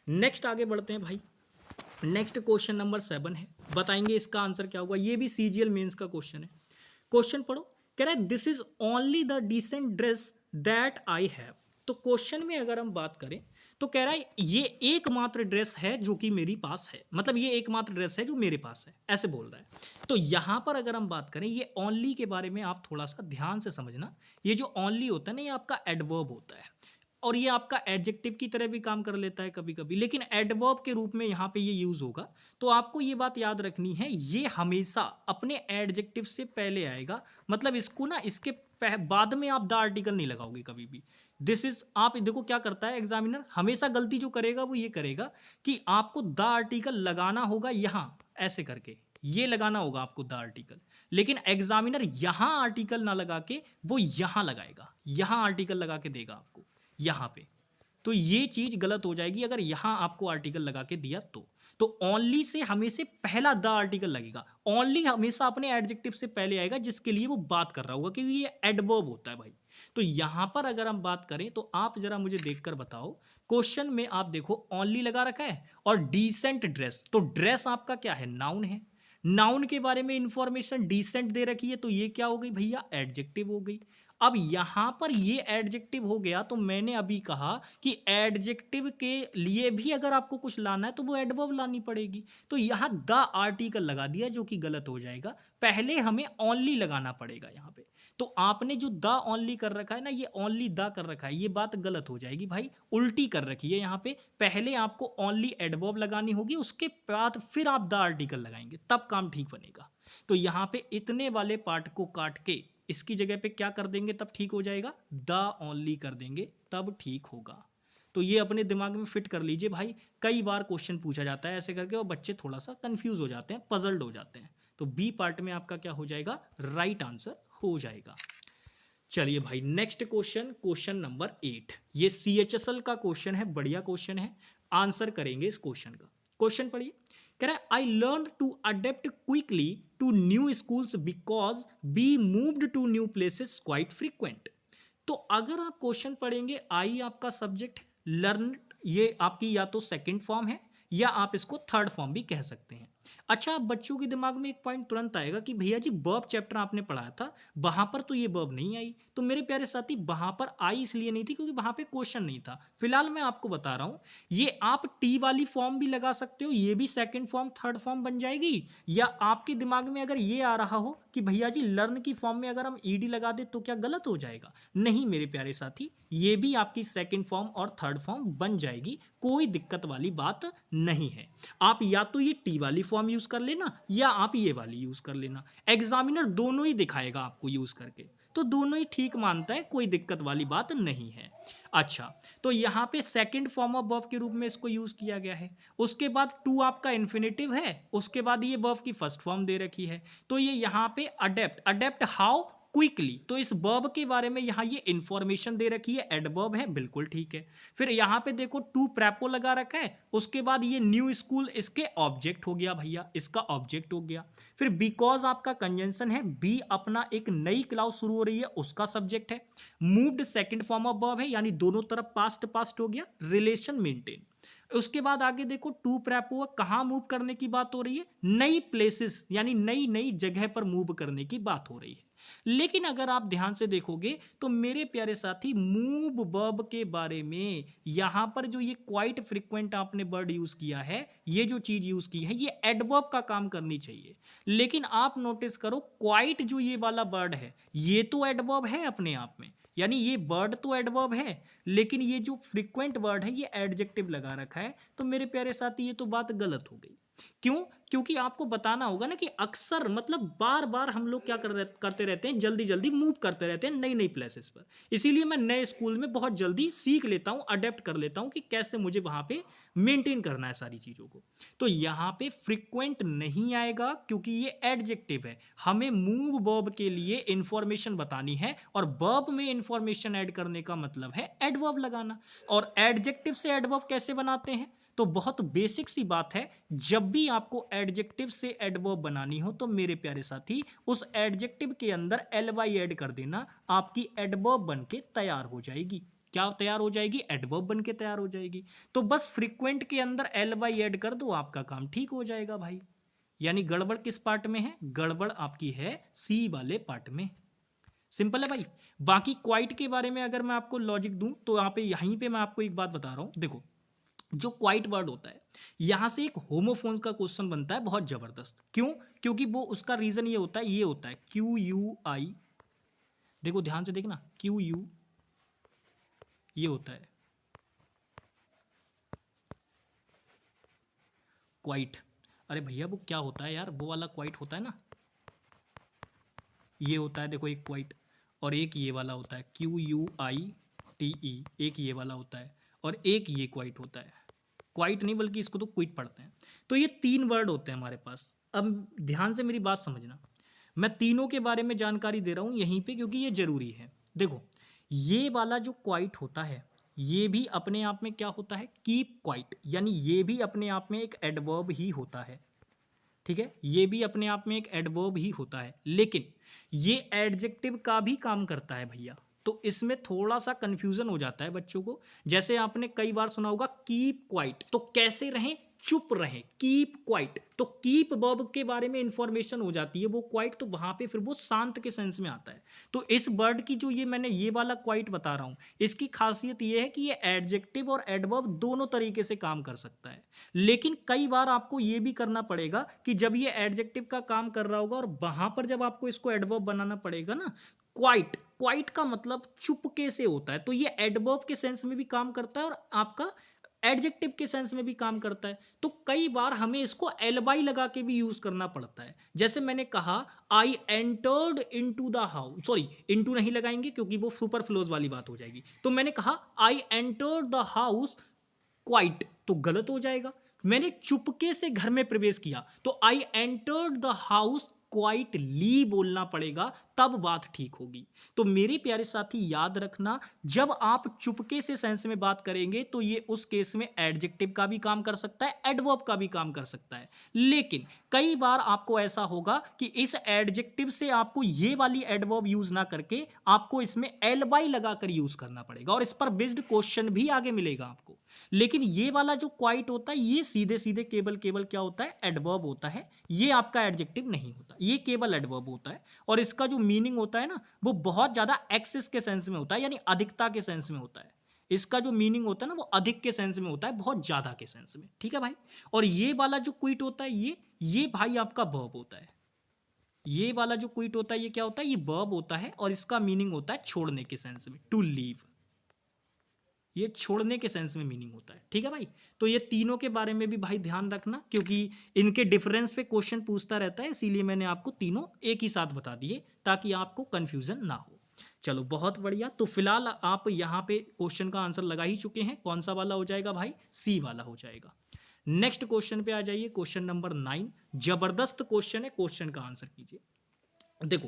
नेक्स्ट आगे बढ़ते हैं भाई। नेक्स्ट क्वेश्चन नंबर 7 है, बताएंगे इसका आंसर क्या होगा। ये भी सीजीएल मेंस का क्वेश्चन है। क्वेश्चन पढ़ो, कह रहा है this is only the decent dress that I have. तो क्वेश्चन में अगर हम बात करें तो कह रहा है ये एकमात्र ड्रेस है जो कि मेरी पास है, मतलब ये एकमात्र ड्रेस है जो मेरे पास है, ऐसे बोल रहा है। तो यहां पर अगर हम बात करें, ये ओनली के बारे में आप थोड़ा सा ध्यान से समझना। ये जो ओनली होता है ना, ये आपका एडवर्ब होता है और ये आपका एडजेक्टिव की तरह भी काम कर लेता है कभी कभी, लेकिन एडवर्ब के रूप में यहाँ पे ये यूज होगा। तो आपको ये बात याद रखनी है, ये हमेशा अपने एडजेक्टिव से पहले आएगा। मतलब इसको ना इसके बाद में आप द आर्टिकल नहीं लगाओगे कभी भी। दिस इज, आप देखो क्या करता है एग्जामिनर, हमेशा गलती जो करेगा वो ये करेगा कि आपको द आर्टिकल लगाना होगा यहाँ ऐसे करके, ये लगाना होगा आपको द आर्टिकल, लेकिन एग्जामिनर यहां आर्टिकल ना लगा के वो यहां लगाएगा, यहां आर्टिकल लगा के देगा आपको यहां पे। तो ये चीज गलत हो जाएगी अगर यहां आपको आर्टिकल लगा के दिया तो ओनली से हमेशा पहला द आर्टिकल लगेगा। ओनली हमेशा अपने एडजेक्टिव से पहले आएगा जिसके लिए वो बात कर रहा होगा, क्योंकि ये एडवर्ब होता है भाई। तो यहां पर अगर हम बात करें तो आप जरा मुझे देखकर बताओ, क्वेश्चन में आप देखो ओनली लगा रखा है और डिसेंट ड्रेस, तो ड्रेस आपका क्या है, नाउन है। नाउन के बारे में इंफॉर्मेशन डिसेंट दे रखी है, तो ये क्या हो गई भैया, एडजेक्टिव हो गई। अब यहाँ पर ये एडजेक्टिव हो गया, तो मैंने अभी कहा कि एडजेक्टिव के लिए भी अगर आपको कुछ लाना है तो वो एडवर्ब लानी पड़ेगी। तो यहाँ द आर्टिकल लगा दिया जो कि गलत हो जाएगा। पहले हमें ओनली लगाना पड़ेगा यहाँ पे। तो आपने जो द ओनली कर रखा है ना, ये ओनली द कर रखा है, ये बात गलत हो जाएगी भाई, उल्टी कर रखी है यहाँ पे। पहले आपको ओनली एडवर्ब लगानी होगी, उसके बाद फिर आप द आर्टिकल लगाएंगे, तब काम ठीक बनेगा। तो यहाँ पे इतने वाले पार्ट को काट के इसकी जगह पे क्या कर देंगे तब ठीक हो जाएगा, द ओनली कर देंगे तब ठीक होगा। तो ये अपने दिमाग में फिट कर लीजिए भाई, कई बार क्वेश्चन पूछा जाता है ऐसे करके और बच्चे थोड़ा सा कंफ्यूज हो जाते हैं, पजल्ड हो जाते हैं। तो बी पार्ट में आपका क्या हो जाएगा, राइट आंसर हो जाएगा। चलिए भाई नेक्स्ट क्वेश्चन, क्वेश्चन नंबर 8। ये CHSL का क्वेश्चन है, बढ़िया क्वेश्चन है, आंसर करेंगे इस क्वेश्चन का। क्वेश्चन पढ़िए, कह रहा है I learn to adapt quickly to new schools because we moved to new places quite frequent. तो अगर आप क्वेश्चन पढ़ेंगे, आई आपका सब्जेक्ट, लर्न ये आपकी या तो सेकंड फॉर्म है या आप इसको थर्ड फॉर्म भी कह सकते हैं। अच्छा, अब बच्चों के दिमाग में एक पॉइंट तुरंत आएगा कि भैया जी वर्ब चैप्टर आपने पढ़ाया था, वहां पर तो ये वर्ब नहीं आई। तो मेरे प्यारे साथी, वहां पर आई इसलिए नहीं थी क्योंकि वहां पे क्वेश्चन नहीं था। फिलहाल मैं आपको बता रहा हूं, ये आप टी वाली फॉर्म भी लगा सकते हो, ये भी सेकंड फॉर्म थर्ड फॉर्म बन जाएगी। या आपके दिमाग में अगर ये आ रहा हो कि भैया जी लर्न की फॉर्म में अगर हम ईडी लगा दे तो क्या गलत हो जाएगा? नहीं मेरे प्यारे साथी, ये भी आपकी सेकंड फॉर्म और थर्ड फॉर्म बन जाएगी, कोई दिक्कत वाली बात नहीं है। आप या तो ये टी वाली फॉर्म यूज कर लेना या आप ये वाली यूज कर लेना, एग्जामिनर दोनों ही दिखाएगा आपको यूज करके, तो दोनों ही ठीक मानता है, कोई दिक्कत वाली बात नहीं है। अच्छा, तो यहां पे सेकंड फॉर्म ऑफ वर्ब के रूप में इसको यूज किया गया है। उसके बाद टू आपका इन्फिनेटिव है, उसके बाद ये वर्ब की फर्स्ट फॉर्म दे रखी है। तो ये यहां पे अडेप्ट, अडेप्ट हाउ क्विकली, तो इस वर्ब के बारे में यहां ये इंफॉर्मेशन दे रखी है, एडवर्ब है, बिल्कुल ठीक है। फिर यहां पे देखो टू प्रेपो लगा रखा है, उसके बाद ये न्यू स्कूल इसके ऑब्जेक्ट हो गया भैया, इसका ऑब्जेक्ट हो गया। फिर बिकॉज आपका कंजंक्शन है, बी अपना एक नई क्लास शुरू हो रही है, उसका सब्जेक्ट है। Moved second form of verb है, यानी दोनों तरफ पास्ट पास्ट हो गया, रिलेशन मेंटेन। उसके बाद आगे देखो टू प्रेपो, कहां मूव करने की बात हो रही है, नई प्लेसेस यानी नई नई जगह पर मूव करने की बात हो रही है। लेकिन अगर आप ध्यान से देखोगे तो मेरे प्यारे साथी, मूव वर्ब के बारे में यहां पर जो ये क्वाइट फ्रीक्वेंट आपने वर्ड यूज किया है, ये जो चीज यूज की है, ये एडवर्ब का काम करनी चाहिए। लेकिन आप नोटिस करो, क्वाइट जो ये वाला वर्ड है, ये तो एडवर्ब है अपने आप में, यानी ये वर्ड तो एडवर्ब है, लेकिन ये जो फ्रीक्वेंट वर्ड है ये एडजेक्टिव लगा रखा है। तो मेरे प्यारे साथी, ये तो बात गलत हो गई। क्यों? क्योंकि आपको बताना होगा ना कि अक्सर मतलब बार बार हम लोग क्या करते रहते हैं, जल्दी जल्दी मूव करते रहते हैं नई नई प्लेसेस पर। इसीलिए मैं नए स्कूल में बहुत जल्दी सीख लेता हूं, अडेप्ट कर लेता हूं कि कैसे मुझे वहां पे मेंटेन करना है सारी चीजों को। तो यहां पे फ्रीक्वेंट नहीं आएगा क्योंकि ये एडजेक्टिव है, हमें मूव वर्ब के लिए इंफॉर्मेशन बतानी है, और वर्ब में इंफॉर्मेशन ऐड करने का मतलब है एडवर्ब लगाना। और एडजेक्टिव से एडवर्ब कैसे बनाते हैं? तो बहुत बेसिक सी बात है, जब भी आपको एडजेक्टिव से एडवर्ब बनानी हो तो मेरे प्यारे साथी, उस एडजेक्टिव के अंदर ly ऐड कर देना, आपकी एडवर्ब बन के तैयार हो जाएगी। क्या तैयार हो जाएगी? एडवर्ब बन के तैयार हो जाएगी। तो बस फ्रीक्वेंट के अंदर ly ऐड कर दो, आपका काम ठीक हो जाएगा भाई। यानी गड़बड़ किस पार्ट में है? गड़बड़ आपकी है सी वाले पार्ट में। सिंपल है भाई। बाकी क्वाइट के बारे में अगर मैं आपको लॉजिक दूं तो यहाँ पे, यहीं पे मैं आपको एक बात बता रहा हूं, देखो जो क्वाइट वर्ड होता है, यहां से एक होमोफोन्स का क्वेश्चन बनता है बहुत जबरदस्त। क्यों? क्योंकि वो उसका रीजन ये होता है क्यू यू आई, देखो ध्यान से देखना, क्यू यू ये होता है क्वाइट। अरे भैया वो क्या होता है यार, वो वाला क्वाइट होता है ना, ये होता है देखो एक क्वाइट, और एक ये वाला होता है Q U I T E, एक ये वाला होता है, और एक ये क्वाइट होता है। क्वाइट नहीं बल्कि इसको तो क्विट पढ़ते हैं। तो ये तीन वर्ड होते हैं हमारे पास। अब ध्यान से मेरी बात समझना, मैं तीनों के बारे में जानकारी दे रहा हूं यहीं पे क्योंकि ये जरूरी है। देखो ये वाला जो क्वाइट होता है, ये भी अपने आप में क्या होता है? कीप क्वाइट, यानी ये भी अपने आप में एक एडवर्ब ही होता है। ठीक है, ये भी अपने आप में एक एडवर्ब ही होता है, लेकिन ये एडजेक्टिव का भी काम करता है भैया। तो इसमें थोड़ा सा कंफ्यूजन हो जाता है बच्चों को। जैसे आपने कई बार सुना होगा कीप क्वाइट, तो कैसे रहें? चुप रहें, कीप क्वाइट। तो कीप वर्ब के बारे में इंफॉर्मेशन हो जाती है, वो क्वाइट तो वहां पे फिर वो शांत के सेंस में आता है। तो इस वर्ड की जो मैंने ये वाला क्वाइट बता रहा हूं, इसकी खासियत ये है कि ये एडजेक्टिव और एडवर्ब दोनों तरीके से काम कर सकता है। लेकिन कई बार आपको ये भी करना पड़ेगा कि जब ये एडजेक्टिव का काम कर रहा होगा और वहां पर जब आपको इसको एडवर्ब बनाना पड़ेगा ना, क्वाइट, क्वाइट का मतलब चुपके से होता है, तो ये एडवर्ब के सेंस में भी काम करता है और आपका एडजेक्टिव के सेंस में भी काम करता है। तो कई बार हमें इसको एलबाई लगा के भी यूज करना पड़ता है। जैसे मैंने कहा I entered into the house, sorry into नहीं लगाएंगे क्योंकि वो सुपरफ्लोज वाली बात हो जाएगी। तो मैंने कहा I entered the house quite, तो गलत हो जाएगा। मैंने चुपके से घर में प्रवेश किया, तो I entered the house quietly बोलना पड़ेगा, तब बात ठीक होगी। तो मेरे प्यारे साथी याद रखना, जब आप चुपके से सेंस में बात करेंगे तो ये उस केस में एडजेक्टिव का भी काम कर सकता है, एडवर्ब का भी काम कर सकता है। लेकिन कई बार आपको ऐसा होगा कि इस एडजेक्टिव से आपको ये वाली एडवर्ब यूज ना करके आपको इसमें एल बाई लगाकर यूज करना पड़ेगा, और इस पर बेस्ड क्वेश्चन भी आगे मिलेगा आपको। लेकिन ये वाला जो क्वाइट होता है, ये सीधे सीधे केवल केवल क्या होता है, एडवर्ब होता है। ये आपका एडजेक्टिव नहीं होता, ये केवल एडवर्ब होता है। और इसका जो मीनिंग होता है ना, वो बहुत ज्यादा एक्सेस के सेंस में होता है, यानी अधिकता के सेंस में होता है। इसका जो मीनिंग होता है ना, वो अधिक के सेंस में होता है, बहुत ज्यादा के सेंस में। ठीक है भाई। और ये वाला जो क्विट होता है, ये भाई आपका वर्ब होता है। ये वाला जो क्विट होता है, ये क्या होता है, ये वर्ब होता है, और इसका मीनिंग होता है छोड़ने के सेंस में, टू लीव। ये छोड़ने के सेंस में मीनिंग होता है। ठीक है भाई। तो ये तीनों के बारे में भी भाई ध्यान रखना, क्योंकि इनके डिफरेंस पे क्वेश्चन पूछता रहता है, इसीलिए मैंने आपको तीनों एक ही साथ बता दिए ताकि आपको कंफ्यूजन ना हो। चलो बहुत बढ़िया। तो फिलहाल आप यहाँ पे क्वेश्चन का आंसर लगा ही चुके हैं। कौन सा वाला हो जाएगा भाई, सी वाला हो जाएगा। नेक्स्ट क्वेश्चन पे आ जाइए, क्वेश्चन नंबर 9। जबरदस्त क्वेश्चन है, क्वेश्चन का आंसर कीजिए। देखो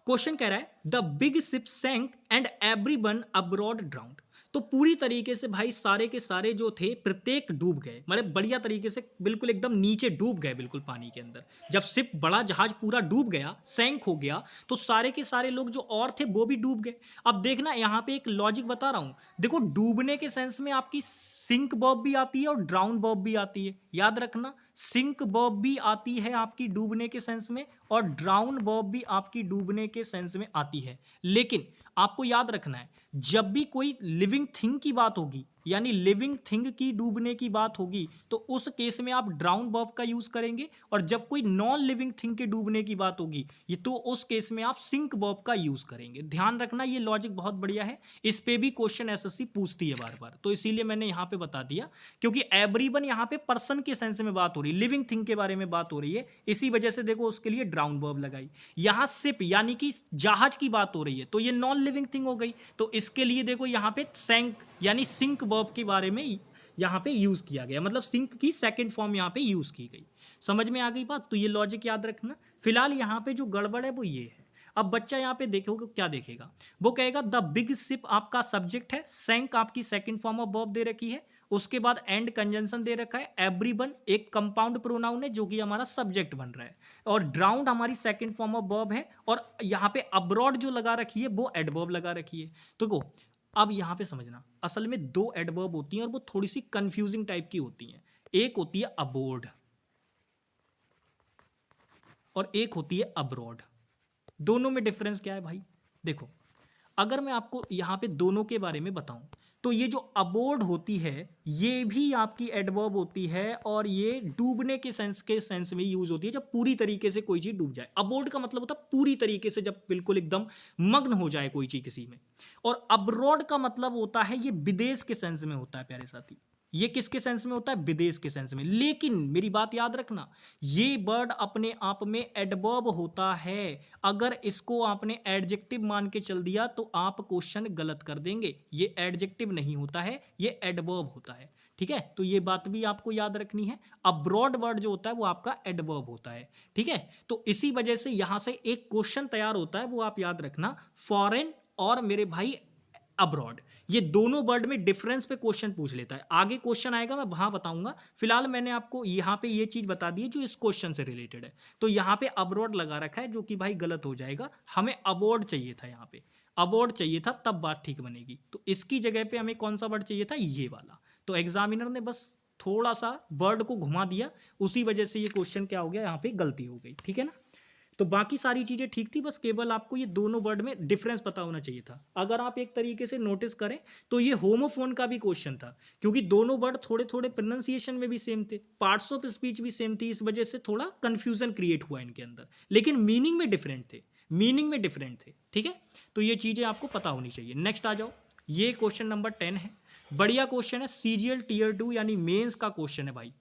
क्वेश्चन कह रहा है the big ship sank and everyone abroad drowned. तो पूरी तरीके से भाई सारे के सारे जो थे प्रत्येक डूब गए, मतलब बढ़िया तरीके से बिल्कुल एकदम नीचे डूब गए, बिल्कुल पानी के अंदर। जब शिप, बड़ा जहाज पूरा डूब गया, सैंक हो गया, तो सारे के सारे लोग जो और थे वो भी डूब गए। अब देखना यहाँ पे एक लॉजिक बता रहा हूं। देखो डूबने के सेंस में आपकी सिंक वर्ब भी आती है और ड्राउन वर्ब भी आती है। याद रखना, सिंक वर्ब भी आती है आपकी डूबने के सेंस में, और ड्राउन वर्ब भी आपकी डूबने के सेंस में आती है। लेकिन आपको याद रखना है, जब भी कोई लिविंग थिंग की बात होगी, यानी लिविंग थिंग की डूबने की बात होगी, तो उस केस में आप ड्राउन वर्ब का यूज करेंगे। और जब कोई नॉन लिविंग थिंग के डूबने की बात होगी, ये तो उस केस में आप सिंक वर्ब का यूज करेंगे। ध्यान रखना, ये लॉजिक बहुत बढ़िया है, इस पे भी क्वेश्चन एसएससी पूछती है बार बार, तो इसीलिए मैंने यहां पे बता दिया। क्योंकि एवरीवन यहां पे पर्सन के सेंस में बात हो रही है, लिविंग थिंग के बारे में बात हो रही है, इसी वजह से देखो उसके लिए ड्राउन वर्ब लगाई। यहां शिप यानी कि जहाज की बात हो रही है, तो ये नॉन लिविंग थिंग हो गई, तो इसके लिए देखो यहां पे सैंक यानी सिंक वर्ब के बारे में यहां पे यूज किया गया, मतलब सिंक की सेकंड फॉर्म यहां पे यूज की गई। समझ में आ गई बात। तो ये लॉजिक याद रखना। फिलहाल यहां पे जो गड़बड़ है वो ये है। अब बच्चा यहाँ पे देखोगे क्या देखेगा, वो कहेगा द बिग शिप आपका सब्जेक्ट है, सैंक आपकी सेकंड फॉर्म ऑफ वर्ब दे रखी है, उसके बाद एंड कंजंक्शन दे रखा है, एवरीवन एक कंपाउंड प्रोनाउन है जो कि हमारा सब्जेक्ट बन रहा है, और ड्राउंड हमारी सेकंड फॉर्म ऑफ वर्ब है, और यहाँ पे अब्रॉड जो लगा रखी है वो एडवर्ब लगा रखी है। तो देखो अब यहाँ पे समझना, असल में दो एडवर्ब होती हैं और वो थोड़ी सी कंफ्यूजिंग टाइप की होती हैं। एक होती है अबोर्ड और एक होती है अब्रॉड। दोनों में डिफरेंस क्या है भाई, देखो अगर मैं आपको यहां पे दोनों के बारे में बताऊं, तो ये जो अबोर्ड होती है ये भी आपकी एडवर्ब होती है, और ये डूबने के सेंस में यूज होती है, जब पूरी तरीके से कोई चीज डूब जाए। अबोर्ड का मतलब होता है पूरी तरीके से, जब बिल्कुल एकदम मग्न हो जाए कोई चीज किसी में। और अब्रॉड का मतलब होता है ये विदेश के सेंस में होता है प्यारे साथी। ये किसके सेंस में होता है, विदेश के सेंस में। लेकिन मेरी बात याद रखना, ये वर्ड अपने आप में एडवर्ब होता है। अगर इसको आपने एडजेक्टिव मान के चल दिया तो आप क्वेश्चन गलत कर देंगे। ये एडजेक्टिव नहीं होता है, ये एडवर्ब होता है। ठीक है, तो ये बात भी आपको याद रखनी है। अब्रॉड वर्ड जो होता है वो आपका एडवर्ब होता है। ठीक है, तो इसी वजह से यहां से एक क्वेश्चन तैयार होता है, वो आप याद रखना, फॉरेन और मेरे भाई अब्रॉड, ये दोनों वर्ड में डिफरेंस पे क्वेश्चन पूछ लेता है। आगे क्वेश्चन आएगा मैं वहां बताऊंगा, फिलहाल मैंने आपको यहां पे ये चीज बता दी है जो इस क्वेश्चन से रिलेटेड है। तो यहां पे अब्रॉड लगा रखा है जो कि भाई गलत हो जाएगा, हमें अबोर्ड चाहिए था, यहां पे अबोर्ड चाहिए था, तब बात ठीक बनेगी। तो इसकी जगह पे हमें कौन सा वर्ड चाहिए था, ये वाला। तो एग्जामिनर ने बस थोड़ा सा वर्ड को घुमा दिया, उसी वजह से ये क्वेश्चन क्या हो गया, यहाँ पे गलती हो गई, ठीक है ना। तो बाकी सारी चीज़ें ठीक थी, बस केवल आपको ये दोनों वर्ड में डिफरेंस पता होना चाहिए था। अगर आप एक तरीके से नोटिस करें तो ये होमोफोन का भी क्वेश्चन था, क्योंकि दोनों वर्ड थोड़े थोड़े प्रोनाउंसिएशन में भी सेम थे, पार्ट्स ऑफ स्पीच भी सेम थी, इस वजह से थोड़ा कंफ्यूजन क्रिएट हुआ इनके अंदर, लेकिन मीनिंग में डिफरेंट थे, मीनिंग में डिफरेंट थे, ठीक है। तो ये चीज़ें आपको पता होनी चाहिए। नेक्स्ट आ जाओ, ये क्वेश्चन नंबर 10 है, बढ़िया क्वेश्चन है, सीजीएल टीयर 2 यानी मेंस का क्वेश्चन है भाई।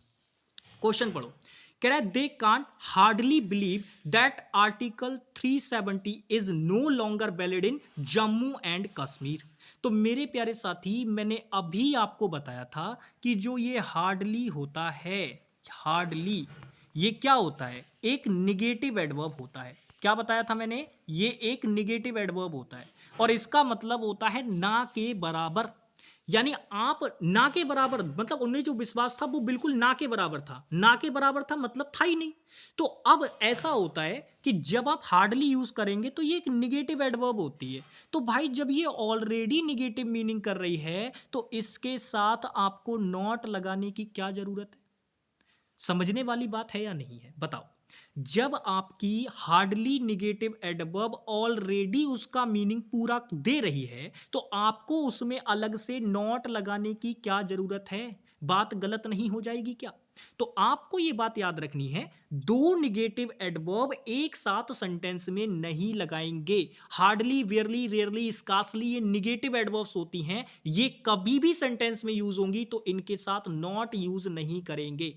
क्वेश्चन पढ़ो, कह रहा है they can't hardly believe that article 370 is no longer valid in Jammu and Kashmir. तो मेरे प्यारे साथी, मैंने अभी आपको बताया था कि जो ये हार्डली होता है, हार्डली ये क्या होता है, एक निगेटिव एडवर्ब होता है। क्या बताया था मैंने, ये एक निगेटिव एडवर्ब होता है और इसका मतलब होता है ना के बराबर। यानी आप ना के बराबर, मतलब उन्हें जो विश्वास था वो बिल्कुल ना के बराबर था, ना के बराबर था मतलब था ही नहीं। तो अब ऐसा होता है कि जब आप हार्डली यूज करेंगे तो ये एक निगेटिव एडवर्ब होती है। तो भाई जब ये ऑलरेडी निगेटिव मीनिंग कर रही है तो इसके साथ आपको नॉट लगाने की क्या जरूरत है। समझने वाली बात है या नहीं है, बताओ। जब आपकी हार्डली निगेटिव एडवर्ब ऑलरेडी उसका मीनिंग पूरा दे रही है तो आपको उसमें अलग से नॉट लगाने की क्या जरूरत है। बात गलत नहीं हो जाएगी क्या। तो आपको यह बात याद रखनी है, दो निगेटिव एडवर्ब एक साथ सेंटेंस में नहीं लगाएंगे। हार्डली, वेयरली, रेयरली, स्कार्सली, ये निगेटिव एडवर्ब्स होती हैं, ये कभी भी सेंटेंस में यूज होंगी तो इनके साथ नॉट यूज नहीं करेंगे।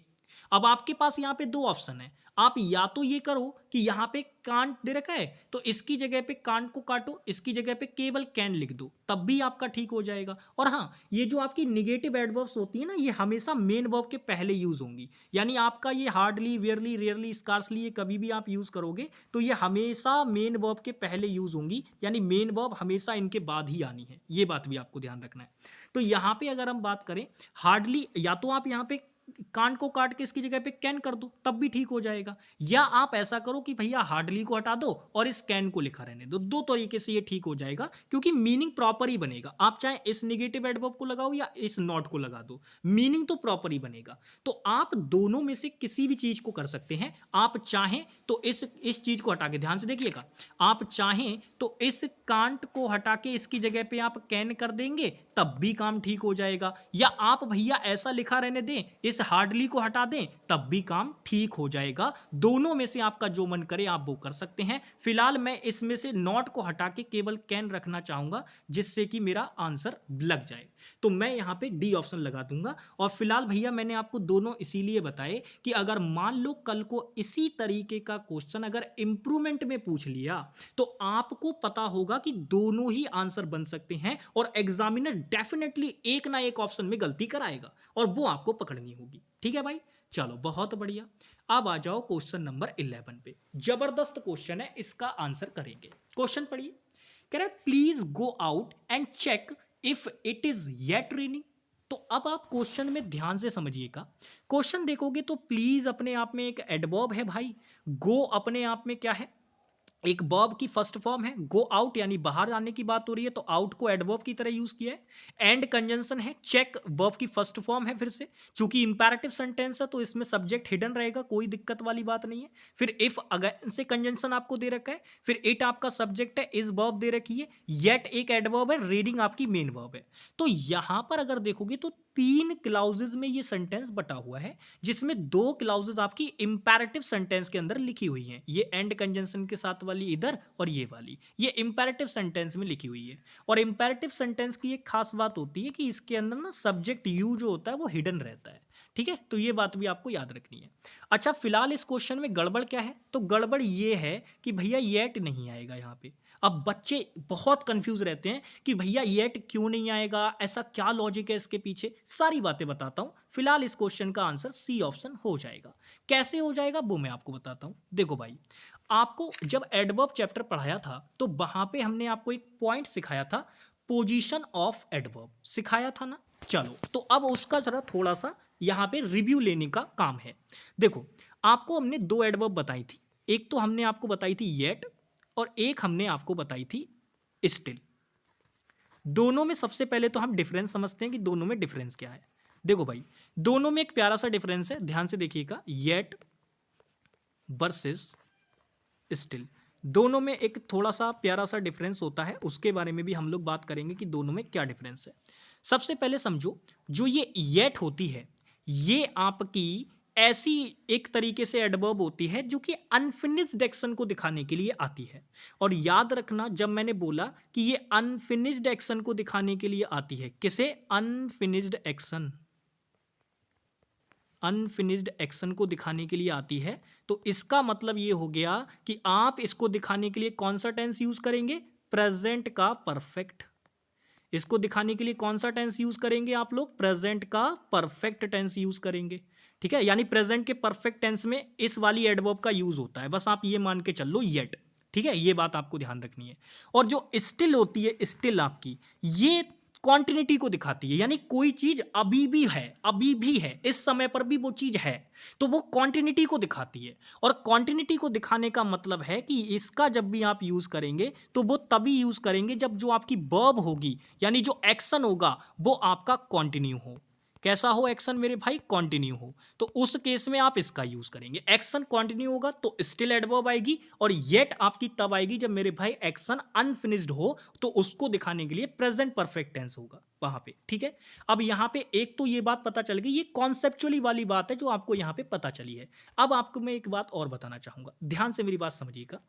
अब आपके पास यहां पे दो ऑप्शन है, आप या तो ये करो कि यहां पे कांट दे रखा है तो इसकी जगह पे कांट को काटो, इसकी जगह पे केवल कैन लिख दो, तब भी आपका ठीक हो जाएगा। और हाँ, ये जो आपकी निगेटिव एडवर्ब्स होती है ना, ये हमेशा मेन वर्ब के पहले यूज होंगी। यानी आपका ये हार्डली, वेयरली, रेयरली, स्कार्सली, ये कभी भी आप यूज करोगे तो ये हमेशा मेन वर्ब के पहले यूज होंगी, यानी मेन वर्ब हमेशा इनके बाद ही आनी है। ये बात भी आपको ध्यान रखना है। तो यहां पे अगर हम बात करें हार्डली, या तो आप यहां पे कांट को काट के इसकी जगह पे कैन कर दो, तब भी ठीक हो जाएगा। या आप ऐसा करो कि भैया हार्डली को हटा दो और इस कैन को लिखा रहने दो, दो तरीके से ये ठीक हो जाएगा, क्योंकि मीनिंग प्रॉपर ही बनेगा। आप चाहे इस निगेटिव एडवर्ब को लगाओ या इस नॉट को लगा दो, मीनिंग तो प्रॉपर ही बनेगा। तो आप दोनों में से किसी भी चीज को कर सकते हैं। आप चाहें तो इस चीज को हटा के, ध्यान से देखिएगा, आप चाहें तो इस कांट को हटा के इसकी जगह पे आप कैन कर देंगे, तब भी काम ठीक हो जाएगा। या आप भैया ऐसा लिखा रहने दें, इस हार्डली को हटा दें, तब भी काम ठीक हो जाएगा। दोनों में से आपका जो मन करे आप वो कर सकते हैं। फिलहाल मैं इसमें से नॉट को हटा के केवल कैन रखना चाहूंगा, जिससे कि मेरा आंसर लग जाए। तो मैं यहां पे डी ऑप्शन लगा दूंगा। और फिलहाल भैया मैंने आपको दोनों इसीलिए बताए कि अगर मान लो कल को इसी तरीके का क्वेश्चन अगर इंप्रूवमेंट में पूछ लिया तो आपको पता होगा कि दोनों ही आंसर बन सकते हैं और एग्जामिनर डेफिनेटली एक ना एक ऑप्शन में गलती कराएगा और वो आपको पकड़नी होगी। ठीक है भाई, चलो बहुत बढ़िया। अब आ जाओ क्वेश्चन नंबर 11 पे। जबरदस्त क्वेश्चन है, इसका आंसर करेंगे। क्वेश्चन पढ़िए, कह रहा है please go out and check if it is yet raining. तो अब आप क्वेश्चन में ध्यान से समझिएगा। क्वेश्चन देखोगे तो प्लीज अपने आप में एक एडवर्ब है भाई, गो अपने आप में क्या है, एक वर्ब की फर्स्ट फॉर्म है। गो आउट यानी बाहर जाने की बात हो रही है तो आउट को एडवर्ब की तरह यूज किया है। एंड कंजंक्शन है, चेक वर्ब की फर्स्ट फॉर्म है। फिर से चूंकि इंपैरेटिव सेंटेंस है तो इसमें सब्जेक्ट हिडन रहेगा, कोई दिक्कत वाली बात नहीं है। फिर इफ अगेन से कंजंक्शन आपको दे रखा है, फिर इट आपका सब्जेक्ट है, इज वर्ब दे रखी है, येट एक एडवर्ब है, रीडिंग आपकी मेन वर्ब है। तो यहां पर अगर देखोगे तो तीन क्लाउजेज में ये सेंटेंस बटा हुआ है, जिसमें दो क्लाउजेज आपकी इंपैरेटिव सेंटेंस के अंदर लिखी हुई हैं। ये एंड कंजंक्शन के साथ वाली इधर और ये वाली, ये इंपैरेटिव सेंटेंस में लिखी हुई है। और इंपैरेटिव सेंटेंस की एक खास बात होती है कि इसके अंदर ना सब्जेक्ट यू जो होता है वो हिडन रहता है। ठीक है, तो ये बात भी आपको याद रखनी है। अच्छा, फिलहाल इस क्वेश्चन में गड़बड़ क्या है, तो गड़बड़ ये है कि भैया येट नहीं आएगा यहाँ पे। अब बच्चे बहुत कंफ्यूज रहते हैं कि भैया येट क्यों नहीं आएगा, ऐसा क्या लॉजिक है इसके पीछे, सारी बातें बताता हूं। फिलहाल इस क्वेश्चन का आंसर सी ऑप्शन हो जाएगा। कैसे हो जाएगा वो मैं आपको बताता हूं। देखो भाई, आपको जब एडवर्ब चैप्टर पढ़ाया था तो वहां पे हमने आपको एक पॉइंट सिखाया था, पोजीशन ऑफ एडवर्ब सिखाया था ना। चलो, तो अब उसका जरा थोड़ा सा यहां पे रिव्यू लेने का काम है। देखो, आपको हमने दो एडवर्ब बताई थी, एक तो हमने आपको बताई थी येट और एक हमने आपको बताई थी स्टिल। दोनों में सबसे पहले तो हम डिफरेंस समझते हैं कि दोनों में डिफरेंस क्या है। देखो भाई, दोनों में एक प्यारा सा डिफरेंस है, ध्यान से देखिएगा, येट वर्सेस स्टिल, दोनों में एक थोड़ा सा प्यारा सा डिफरेंस होता है, उसके बारे में भी हम लोग बात करेंगे कि दोनों में क्या डिफरेंस है। सबसे पहले समझो, जो ये येट होती है, ये आपकी ऐसी एक तरीके से एडवर्ब होती है जो कि अनफिनिश्ड एक्शन को दिखाने के लिए आती है। और याद रखना, जब मैंने बोला कि ये अनफिनिश्ड एक्शन को दिखाने के लिए आती है, किसे? अनफिनिश्ड एक्शन, अनफिनिश्ड एक्शन को दिखाने के लिए आती है, तो इसका मतलब ये हो गया कि आप इसको दिखाने के लिए कौन सा टेंस यूज करेंगे? प्रेजेंट का परफेक्ट। इसको दिखाने के लिए कौन सा टेंस यूज करेंगे आप लोग? प्रेजेंट का परफेक्ट टेंस यूज करेंगे। ठीक है, यानी प्रेजेंट के परफेक्ट टेंस में इस वाली एडवर्ब का यूज होता है, बस आप ये मान के चल लो, येट। ठीक है, ये बात आपको ध्यान रखनी है। और जो स्टिल होती है, स्टिल आपकी ये कॉन्टिन्यूटी को दिखाती है, यानी कोई चीज अभी भी है, अभी भी है, इस समय पर भी वो चीज है, तो वो कॉन्टिन्यूटी को दिखाती है। और कॉन्टिन्यूटी को दिखाने का मतलब है कि इसका जब भी आप यूज करेंगे तो वो तभी यूज करेंगे जब जो आपकी वर्ब होगी, यानी जो एक्शन होगा, वो आपका कॉन्टिन्यू हो। कैसा हो एक्शन मेरे भाई? कॉन्टिन्यू हो। तो उस केस में आप इसका यूज करेंगे। एक्शन कॉन्टिन्यू होगा तो स्टिल एडवर्ब आएगी, और येट आपकी तब आएगी जब मेरे भाई एक्शन अनफिनिश्ड हो, तो उसको दिखाने के लिए प्रेजेंट परफेक्ट टेंस होगा वहां पे। ठीक है, अब यहां पे एक तो ये बात पता चल गई, ये कॉन्सेप्चुअली वाली बात है जो आपको यहां पे पता चली है। अब आपको मैं एक बात और बताना चाहूंगा, ध्यान से मेरी बात समझिएगा।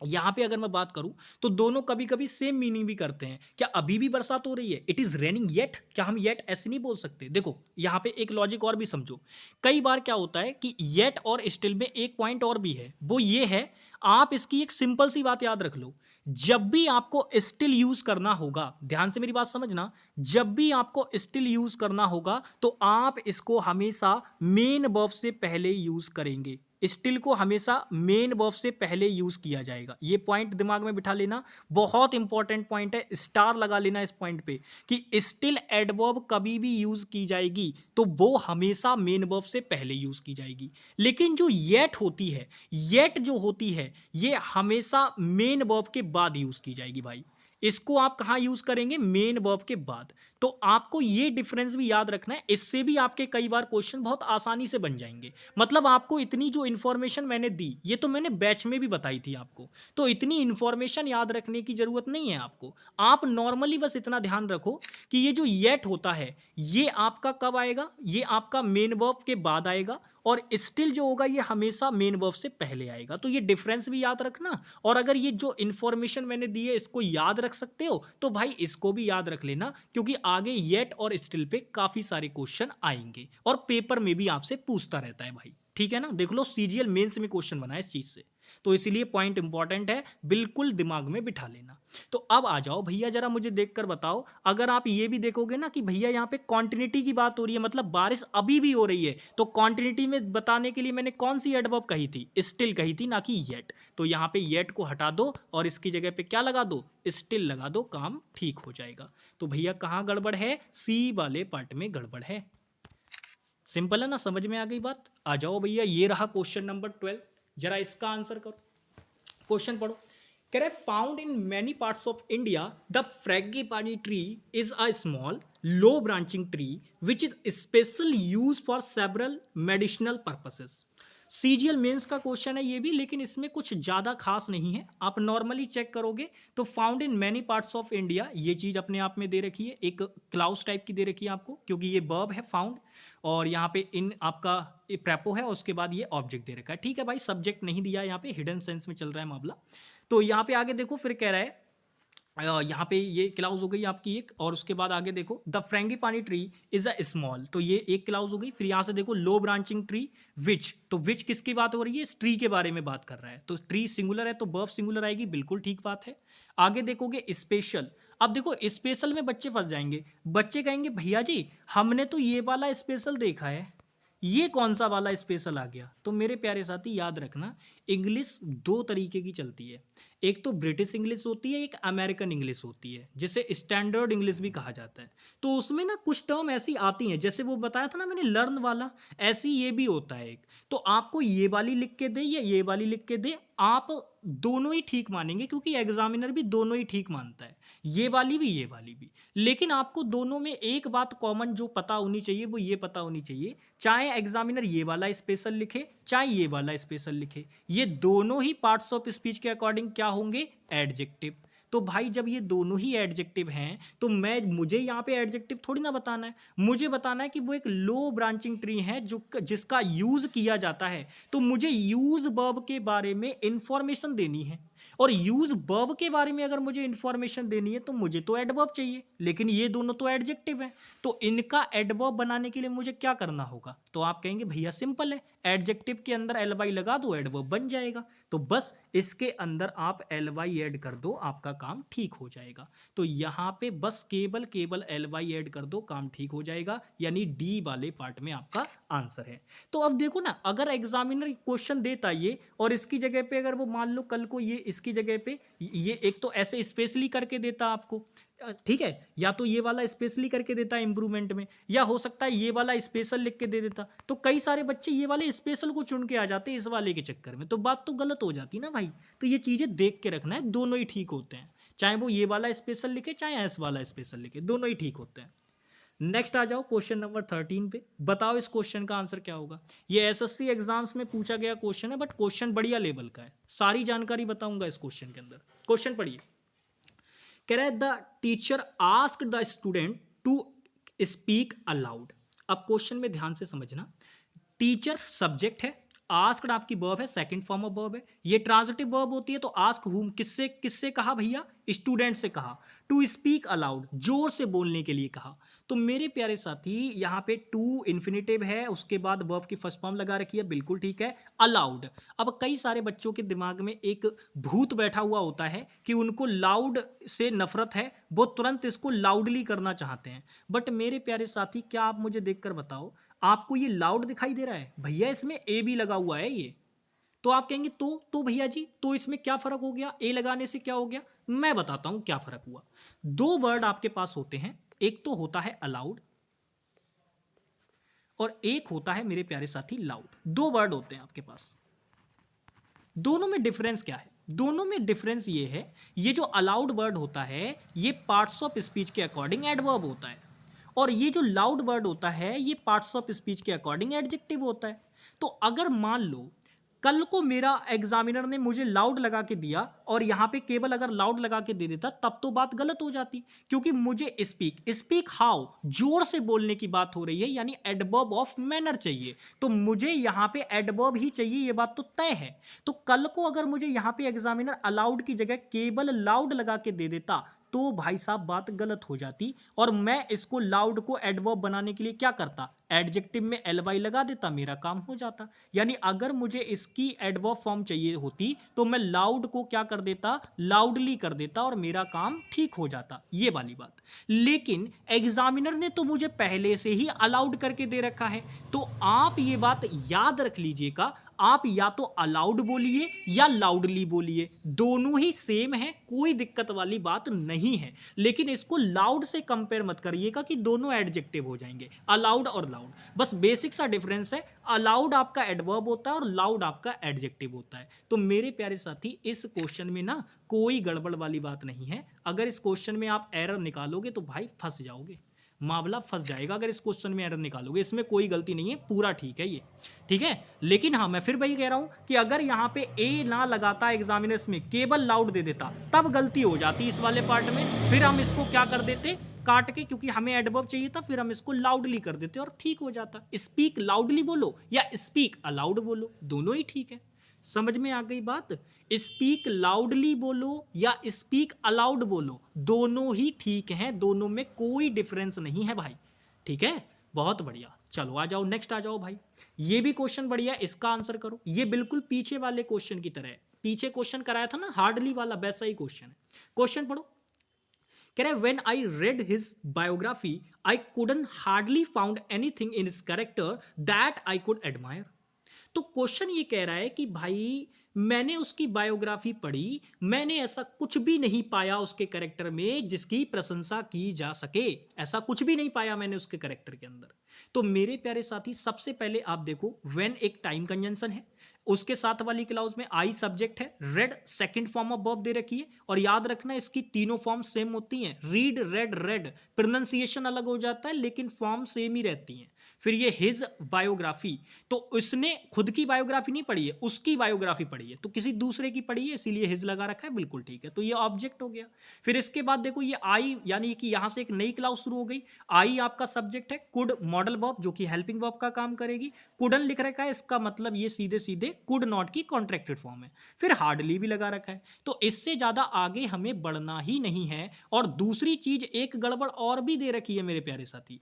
यहां पे अगर मैं बात करूं तो दोनों कभी कभी सेम मीनिंग भी करते हैं। क्या अभी भी बरसात हो रही है? इट इज रेनिंग येट, क्या हम येट ऐसे नहीं बोल सकते? देखो यहां पे एक लॉजिक और भी समझो। कई बार क्या होता है कि येट और स्टिल में एक पॉइंट और भी है, वो ये है, आप इसकी एक सिंपल सी बात याद रख लो, जब भी आपको स्टिल यूज करना होगा, ध्यान से मेरी बात समझना, जब भी आपको स्टिल यूज करना होगा तो आप इसको हमेशा मेन वर्ब से पहले यूज करेंगे। स्टिल को हमेशा मेन वर्ब से पहले यूज किया जाएगा, ये पॉइंट दिमाग में बिठा लेना, बहुत इंपॉर्टेंट पॉइंट है, स्टार लगा लेना इस पॉइंट पे, कि स्टिल एडवर्ब कभी भी यूज की जाएगी तो वो हमेशा मेन वर्ब से पहले यूज की जाएगी। लेकिन जो येट होती है, येट जो होती है, ये हमेशा मेन वर्ब के बाद यूज की जाएगी भाई। इसको आप कहां यूज करेंगे? मेन वर्ब के बाद। तो आपको ये डिफरेंस भी याद रखना है, इससे भी आपके कई बार क्वेश्चन बहुत आसानी से बन जाएंगे। मतलब आपको इतनी जो इन्फॉर्मेशन मैंने दी, ये तो मैंने बैच में भी बताई थी आपको, तो इतनी इन्फॉर्मेशन याद रखने की जरूरत नहीं है आपको। आप नॉर्मली बस इतना ध्यान रखो कि ये जो येट होता है, ये आपका कब आएगा? ये आपका मेन वर्ब के बाद आएगा, और स्टिल जो होगा ये हमेशा मेन वर्ब से पहले आएगा। तो ये डिफरेंस भी याद रखना, और अगर ये जो इन्फॉर्मेशन मैंने दी है इसको याद रख सकते हो तो भाई इसको भी याद रख लेना, क्योंकि आगे येट और स्टिल पे काफी सारे क्वेश्चन आएंगे और पेपर में भी आपसे पूछता रहता है भाई। ठीक है ना, देख लो सीजीएल मेंस में क्वेश्चन बना है इस चीज से, तो इसलिए पॉइंट इंपॉर्टेंट है, बिल्कुल दिमाग में बिठा लेना। तो अब आ जाओ भैया, जरा मुझे देखकर बताओ, अगर आप ये भी देखोगे ना कि भैया यहाँ पे कॉन्टिन्यूटी की बात हो रही है, मतलब बारिश अभी भी हो रही है, तो कॉन्टिन्यूटी में बताने के लिए मैंने कौन सी एडवर्ब कही थी? स्टिल कही थी, ना कि येट। तो यहाँ पे येट को हटा दो और इसकी जगह पे क्या लगा दो? स्टिल लगा दो, काम ठीक हो जाएगा। तो भैया कहाँ गड़बड़ है? सी वाले पार्ट में गड़बड़ है। सिंपल है ना, समझ में आ गई बात? आ जाओ भैया, ये रहा क्वेश्चन नंबर 12, जरा इसका आंसर करो। क्वेश्चन पढ़ो, कह रहा है found in many parts of India the frangipani tree is a small low branching tree which is special use for several medicinal purposes. CGL mains का क्वेश्चन है ये भी, लेकिन इसमें कुछ ज़्यादा खास नहीं है, आप नॉर्मली चेक करोगे तो found in many parts of India, ये चीज़ अपने आप में दे रखी है, एक क्लाउज टाइप की दे रखी है आपको, क्योंकि ये वर्ब है फाउंड, और यहाँ पे इन आपका प्रेपो है, उसके बाद ये ऑब्जेक्ट दे रखा है। ठीक है भाई, सब्जेक्ट नहीं दिया, यहाँ पे हिडन सेंस में चल रहा है मामला। तो यहाँ पे आगे देखो, फिर कह रहा है यहाँ पे ये क्लाउज हो गई आपकी एक, और उसके बाद आगे देखो the frangipani tree is a small, तो ये एक क्लाउज हो गई। फिर यहाँ से देखो लो ब्रांचिंग ट्री विच, तो विच किसकी बात हो रही है? इस ट्री के बारे में बात कर रहा है, तो ट्री सिंगुलर है तो वर्ब सिंगुलर आएगी, बिल्कुल ठीक बात है। आगे देखोगे स्पेशल, अब देखो स्पेशल में बच्चे फंस जाएंगे, बच्चे कहेंगे भैया जी हमने तो ये वाला स्पेशल देखा है, ये कौन सा वाला स्पेशल आ गया? तो मेरे प्यारे साथी याद रखना, इंग्लिश दो तरीके की चलती है, एक तो ब्रिटिश इंग्लिश होती है, एक अमेरिकन इंग्लिश होती है, जिसे स्टैंडर्ड इंग्लिश भी कहा जाता है। तो उसमें ना कुछ टर्म ऐसी आती हैं, जैसे वो बताया था ना मैंने लर्न वाला, ऐसी ये भी होता है एक, तो आपको ये वाली लिख के दे या ये वाली लिख के दे, आप दोनों ही ठीक मानेंगे, क्योंकि एग्जामिनर भी दोनों ही ठीक मानता है। ये वाली भी, ये वाली भी। लेकिन आपको दोनों में एक बात कॉमन जो पता होनी चाहिए वो ये पता होनी चाहिए, चाहे एग्जामिनर ये वाला स्पेशल लिखे चाहे ये वाला स्पेशल लिखे, ये दोनों ही पार्ट्स ऑफ स्पीच के अकॉर्डिंग क्या होंगे, एडजेक्टिव। तो भाई जब ये दोनों ही एडजेक्टिव हैं तो मुझे यहाँ पे एडजेक्टिव थोड़ी ना बताना है, मुझे बताना है कि वो एक लो ब्रांचिंग ट्री है जो जिसका यूज किया जाता है। तो मुझे यूज वर्ब के बारे में इंफॉर्मेशन देनी है, और यूज वर्ब के बारे में अगर मुझे इंफॉर्मेशन देनी है तो मुझे तो एडवर्ब चाहिए, लेकिन ये दोनों तो एडजेक्टिव हैं। तो इनका एडवर्ब बनाने के लिए मुझे क्या करना होगा, तो आप कहेंगे भैया सिंपल है, एडजेक्टिव के अंदर एल वाई लगा दो, एडवर्ब बन जाएगा। तो बस इसके अंदर आप एल वाई ऐड कर दो, आपका काम ठीक हो जाएगा। तो यहाँ पे बस केवल एल वाई ऐड कर दो, काम ठीक हो जाएगा, यानी डी वाले पार्ट में आपका आंसर है। तो अब देखो ना, अगर एग्जामिनर क्वेश्चन देता ये और इसकी जगह पे अगर वो मान लो कल को ये इसकी जगह पे ये एक तो ऐसे स्पेशली करके देता आपको, ठीक है, या तो ये वाला स्पेशली करके देता है इंप्रूवमेंट में, या हो सकता है ये वाला स्पेशल लिख के दे देता, तो कई सारे बच्चे ये वाले स्पेशल को चुन के आ जाते हैं इस वाले के चक्कर में, तो बात तो गलत हो जाती ना भाई। तो ये चीजें देख के रखना है, दोनों ही ठीक होते हैं, चाहे वो ये वाला स्पेशल लिखे चाहे एस वाला स्पेशल लिखे, दोनों ही ठीक होते हैं। नेक्स्ट आ जाओ क्वेश्चन नंबर 13 पे, बताओ इस क्वेश्चन का आंसर क्या होगा। ये एसएससी एग्जाम्स में पूछा गया क्वेश्चन है, बट क्वेश्चन बढ़िया लेवल का है, सारी जानकारी बताऊंगा इस क्वेश्चन के अंदर। क्वेश्चन पढ़िए, कह रहा है the teacher asked the student to speak aloud. अब क्वेश्चन में ध्यान से समझना, टीचर सब्जेक्ट है, आस्क्ड आपकी वर्ब है, सेकंड फॉर्म ऑफ वर्ब है, ये ट्रांजिटिव वर्ब होती है, तो आस्क हुम किससे किससे कहा भैया, स्टूडेंट से कहा, टू स्पीक अलाउड जोर से बोलने के लिए कहा। तो मेरे प्यारे साथी यहाँ पे टू इन्फिनेटिव है, उसके बाद वर्ब की फर्स्ट फॉर्म लगा रखी है, बिल्कुल ठीक है, अलाउड। अब कई सारे बच्चों के दिमाग में एक भूत बैठा हुआ होता है कि उनको लाउड से नफरत है, वो तुरंत इसको लाउडली करना चाहते हैं, बट मेरे प्यारे साथी क्या आप मुझे देखकर बताओ, आपको ये लाउड दिखाई दे रहा है भैया, इसमें ए भी लगा हुआ है ये, तो आप कहेंगे तो भैया जी तो इसमें क्या फर्क हो गया, ए लगाने से क्या हो गया, मैं बताता हूं क्या फर्क हुआ। दो वर्ड आपके पास होते हैं, एक तो होता है अलाउड और एक होता है मेरे प्यारे साथी लाउड, दो वर्ड होते हैं आपके पास। दोनों में डिफरेंस क्या है, दोनों में डिफरेंस ये है, ये जो अलाउड वर्ड होता है ये पार्ट्स ऑफ स्पीच के अकॉर्डिंग एडवर्ब होता है, और ये जो लाउड वर्ड होता है ये पार्ट्स ऑफ स्पीच के अकॉर्डिंग एडजेक्टिव होता है। तो अगर मान लो कल को मेरा एग्जामिनर ने मुझे लाउड लगा के दिया और यहां पे केवल अगर लाउड लगा के दे देता तब तो बात गलत हो जाती, क्योंकि मुझे स्पीक हाउ जोर से बोलने की बात हो रही है, यानी एडवर्ब ऑफ मैनर चाहिए, तो मुझे यहां पे एडवर्ब ही चाहिए, ये बात तो तय है। तो कल को अगर मुझे यहां पे एग्जामिनर अलाउड की जगह केवल लाउड लगा के दे देता तो भाई साहब बात गलत हो जाती, और मैं इसको लाउड को एडवर्ब बनाने के लिए क्या करता, एडजेक्टिव में एल वाई लगा देता, मेरा काम हो जाता। यानी अगर मुझे इसकी एडवर्ब फॉर्म चाहिए होती तो मैं लाउड को क्या कर देता, लाउडली कर देता, और मेरा काम ठीक हो जाता, ये वाली बात। लेकिन एग्जामिनर ने तो मुझे पहले से ही अलाउड करके दे रखा है, तो आप ये बात याद रख लीजिएगा, आप या तो अलाउड बोलिए या लाउडली बोलिए, दोनों ही सेम है, कोई दिक्कत वाली बात नहीं है। लेकिन इसको लाउड से कंपेयर मत करिएगा कि दोनों एडजेक्टिव हो जाएंगे, अलाउड और लाउड, बस बेसिक सा डिफरेंस है, अलाउड आपका एडवर्ब होता है और लाउड आपका एडजेक्टिव होता है। तो मेरे प्यारे साथी इस क्वेश्चन में ना कोई गड़बड़ वाली बात नहीं है, अगर इस क्वेश्चन में आप एरर निकालोगे तो भाई फंस जाओगे, मामला फंस जाएगा अगर इस क्वेश्चन में एरर निकालोगे, इसमें कोई गलती नहीं है, पूरा ठीक है ये, ठीक है। लेकिन हाँ मैं फिर वही कह रहा हूं कि अगर यहां पे ए ना लगाता एग्जामिनर्स में, केवल लाउड दे देता, तब गलती हो जाती इस वाले पार्ट में, फिर हम इसको क्या कर देते, काट के, क्योंकि हमें एडवर्ब चाहिए था, फिर हम इसको लाउडली कर देते और ठीक हो जाता। स्पीक लाउडली बोलो या स्पीक अलाउड बोलो, दोनों ही ठीक है। समझ में आ गई बात, स्पीक लाउडली बोलो या स्पीक अलाउड बोलो, दोनों ही ठीक हैं, दोनों में कोई डिफरेंस नहीं है भाई, ठीक है, बहुत बढ़िया। चलो आ जाओ नेक्स्ट आ जाओ भाई, ये भी क्वेश्चन बढ़िया, इसका आंसर करो, ये बिल्कुल पीछे वाले क्वेश्चन की तरह है, पीछे क्वेश्चन कराया था ना हार्डली वाला, वैसा ही क्वेश्चन है। क्वेश्चन पढ़ो, कह रहे when I read his biography I couldn't hardly found anything in his character that I could admire. तो क्वेश्चन ये कह रहा है कि भाई मैंने उसकी बायोग्राफी पढ़ी, मैंने ऐसा कुछ भी नहीं पाया उसके कैरेक्टर में जिसकी प्रशंसा की जा सके, ऐसा कुछ भी नहीं पाया मैंने उसके कैरेक्टर के अंदर। तो मेरे प्यारे साथी सबसे पहले आप देखो, व्हेन एक टाइम कंजंक्शन है, उसके साथ वाली क्लाउज में आई सब्जेक्ट है, red second form of verb दे रखी है, और याद रखना इसकी तीनों फॉर्म सेम होती हैं, रीड, रेड, रेड, प्रोनाउंसिएशन अलग हो जाता है लेकिन फॉर्म सेम ही रहती हैं। फिर ये हिज बायोग्राफी, तो उसने खुद की बायोग्राफी नहीं पढ़ी है, उसकी बायोग्राफी पढ़ी है, तो किसी दूसरे की पढ़ी है इसीलिए हिज लगा रखा है, बिल्कुल ठीक है, तो ये ऑब्जेक्ट हो गया। फिर इसके बाद देखो ये आई, यानी कि यहां से एक नई क्लाउज शुरू हो गई। आई आपका सब्जेक्ट है, कुड मॉडल वर्ब जो कि हेल्पिंग वर्ब का काम करेगी, कुडन लिख रखा है, इसका मतलब ये सीधे सीधे कुड नॉट की कॉन्ट्रैक्टेड फॉर्म है। फिर हार्डली भी लगा रखा है, तो इससे ज्यादा आगे हमें बढ़ना ही नहीं है। और दूसरी चीज एक गड़बड़ और भी दे रखी है मेरे प्यारे साथी,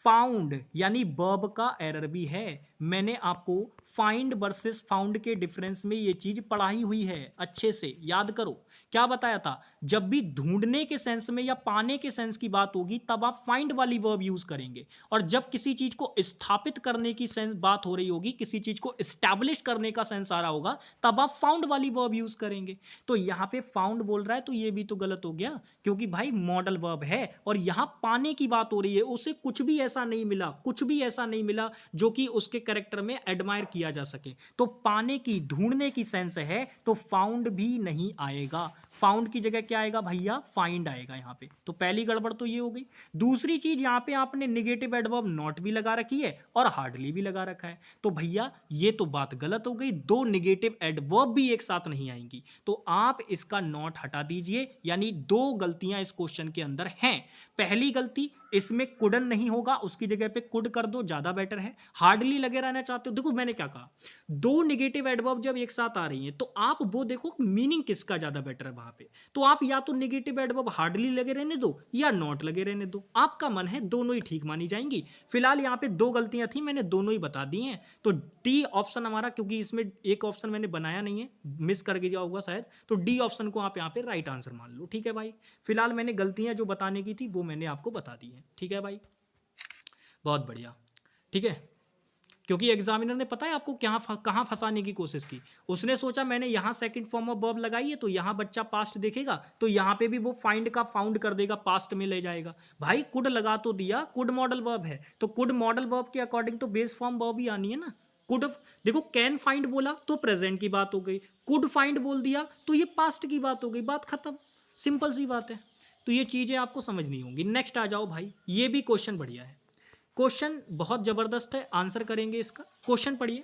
फाउंड यानी वर्ब का एरर भी है। मैंने आपको फाइंड वर्सेस फाउंड के डिफरेंस में ये चीज पढ़ाई हुई है, अच्छे से याद करो। क्या बताया था, जब भी ढूंढने के सेंस में या पाने के सेंस की बात होगी तब आप फाइंड वाली वर्ब यूज करेंगे, और जब किसी चीज को स्थापित करने की सेंस बात हो रही होगी, किसी चीज को एस्टैब्लिश करने का सेंस आ रहा होगा, तब आप फाउंड वाली वर्ब यूज करेंगे। तो यहां पे फाउंड बोल रहा है तो ये भी तो गलत हो गया, क्योंकि भाई मॉडल वर्ब है और यहां पाने की बात हो रही है, उसे कुछ भी ऐसा नहीं मिला, कुछ भी ऐसा नहीं मिला जो कि उसके कैरेक्टर में एडमायर किया जा सके। तो पाने की, ढूंढने की सेंस है, तो फाउंड भी नहीं आएगा। फाउंड की जगह क्या आएगा भैया, फाइंड आएगा यहां पे। तो पहली गड़बड़ तो ये हो गई। दूसरी चीज, यहां पे आपने नेगेटिव एडवर्ब नॉट भी लगा रखी है और हार्डली भी लगा रखा है, तो भैया ये तो बात गलत हो गई, दो नेगेटिव एडवर्ब भी एक साथ नहीं आएंगी। तो आप इसका नॉट हटा दीजिए, यानी दो गलतियां इस क्वेश्चन के अंदर हैं। पहली गलती, इसमें कुडन नहीं होगा, उसकी जगह पे कुड कर दो, ज्यादा बेटर है। हार्डली लगे रहना चाहते हो, देखो मैंने क्या कहा, दो नेगेटिव एडवर्ब जब एक साथ आ रही हैं तो आप वो देखो मीनिंग किसका ज्यादा बेटर है वहां पे, तो आप या तो नेगेटिव एडवर्ब हार्डली लगे रहने दो या नॉट लगे रहने दो, आपका मन है, दोनों ही ठीक मानी जाएंगी। फिलहाल यहाँ पे दो गलतियां थी, मैंने दोनों ही बता दी हैं, तो डी ऑप्शन हमारा, क्योंकि इसमें एक ऑप्शन मैंने बनाया नहीं है, मिस कर गया होगा शायद, तो डी ऑप्शन को आप यहाँ पे राइट आंसर मान लो, ठीक है भाई। फिलहाल मैंने गलतियां जो बताने की थी वो मैंने आपको बता दी हैं, ठीक है भाई, बहुत बढ़िया, ठीक है। क्योंकि एग्जामिनर ने पता है आपको कहाँ फंसाने की कोशिश की, उसने सोचा मैंने यहाँ सेकंड फॉर्म ऑफ वर्ब लगाई है तो यहाँ बच्चा पास्ट देखेगा, तो यहाँ पे भी वो फाइंड का फाउंड कर देगा, पास्ट में ले जाएगा। भाई कुड लगा तो दिया, कुड मॉडल वर्ब है, तो कुड मॉडल वर्ब के अकॉर्डिंग तो बेस फॉर्म वर्ब ही आनी है ना। कुड, देखो कैन फाइंड बोला तो प्रेजेंट की बात हो गई, कुड फाइंड बोल दिया तो ये पास्ट की बात हो गई, बात खत्म, सिंपल सी बात है। तो ये चीजें आपको समझनी होंगी। नेक्स्ट आ जाओ भाई, ये भी क्वेश्चन बढ़िया है, क्वेश्चन बहुत जबरदस्त है, आंसर करेंगे इसका। क्वेश्चन पढ़िए,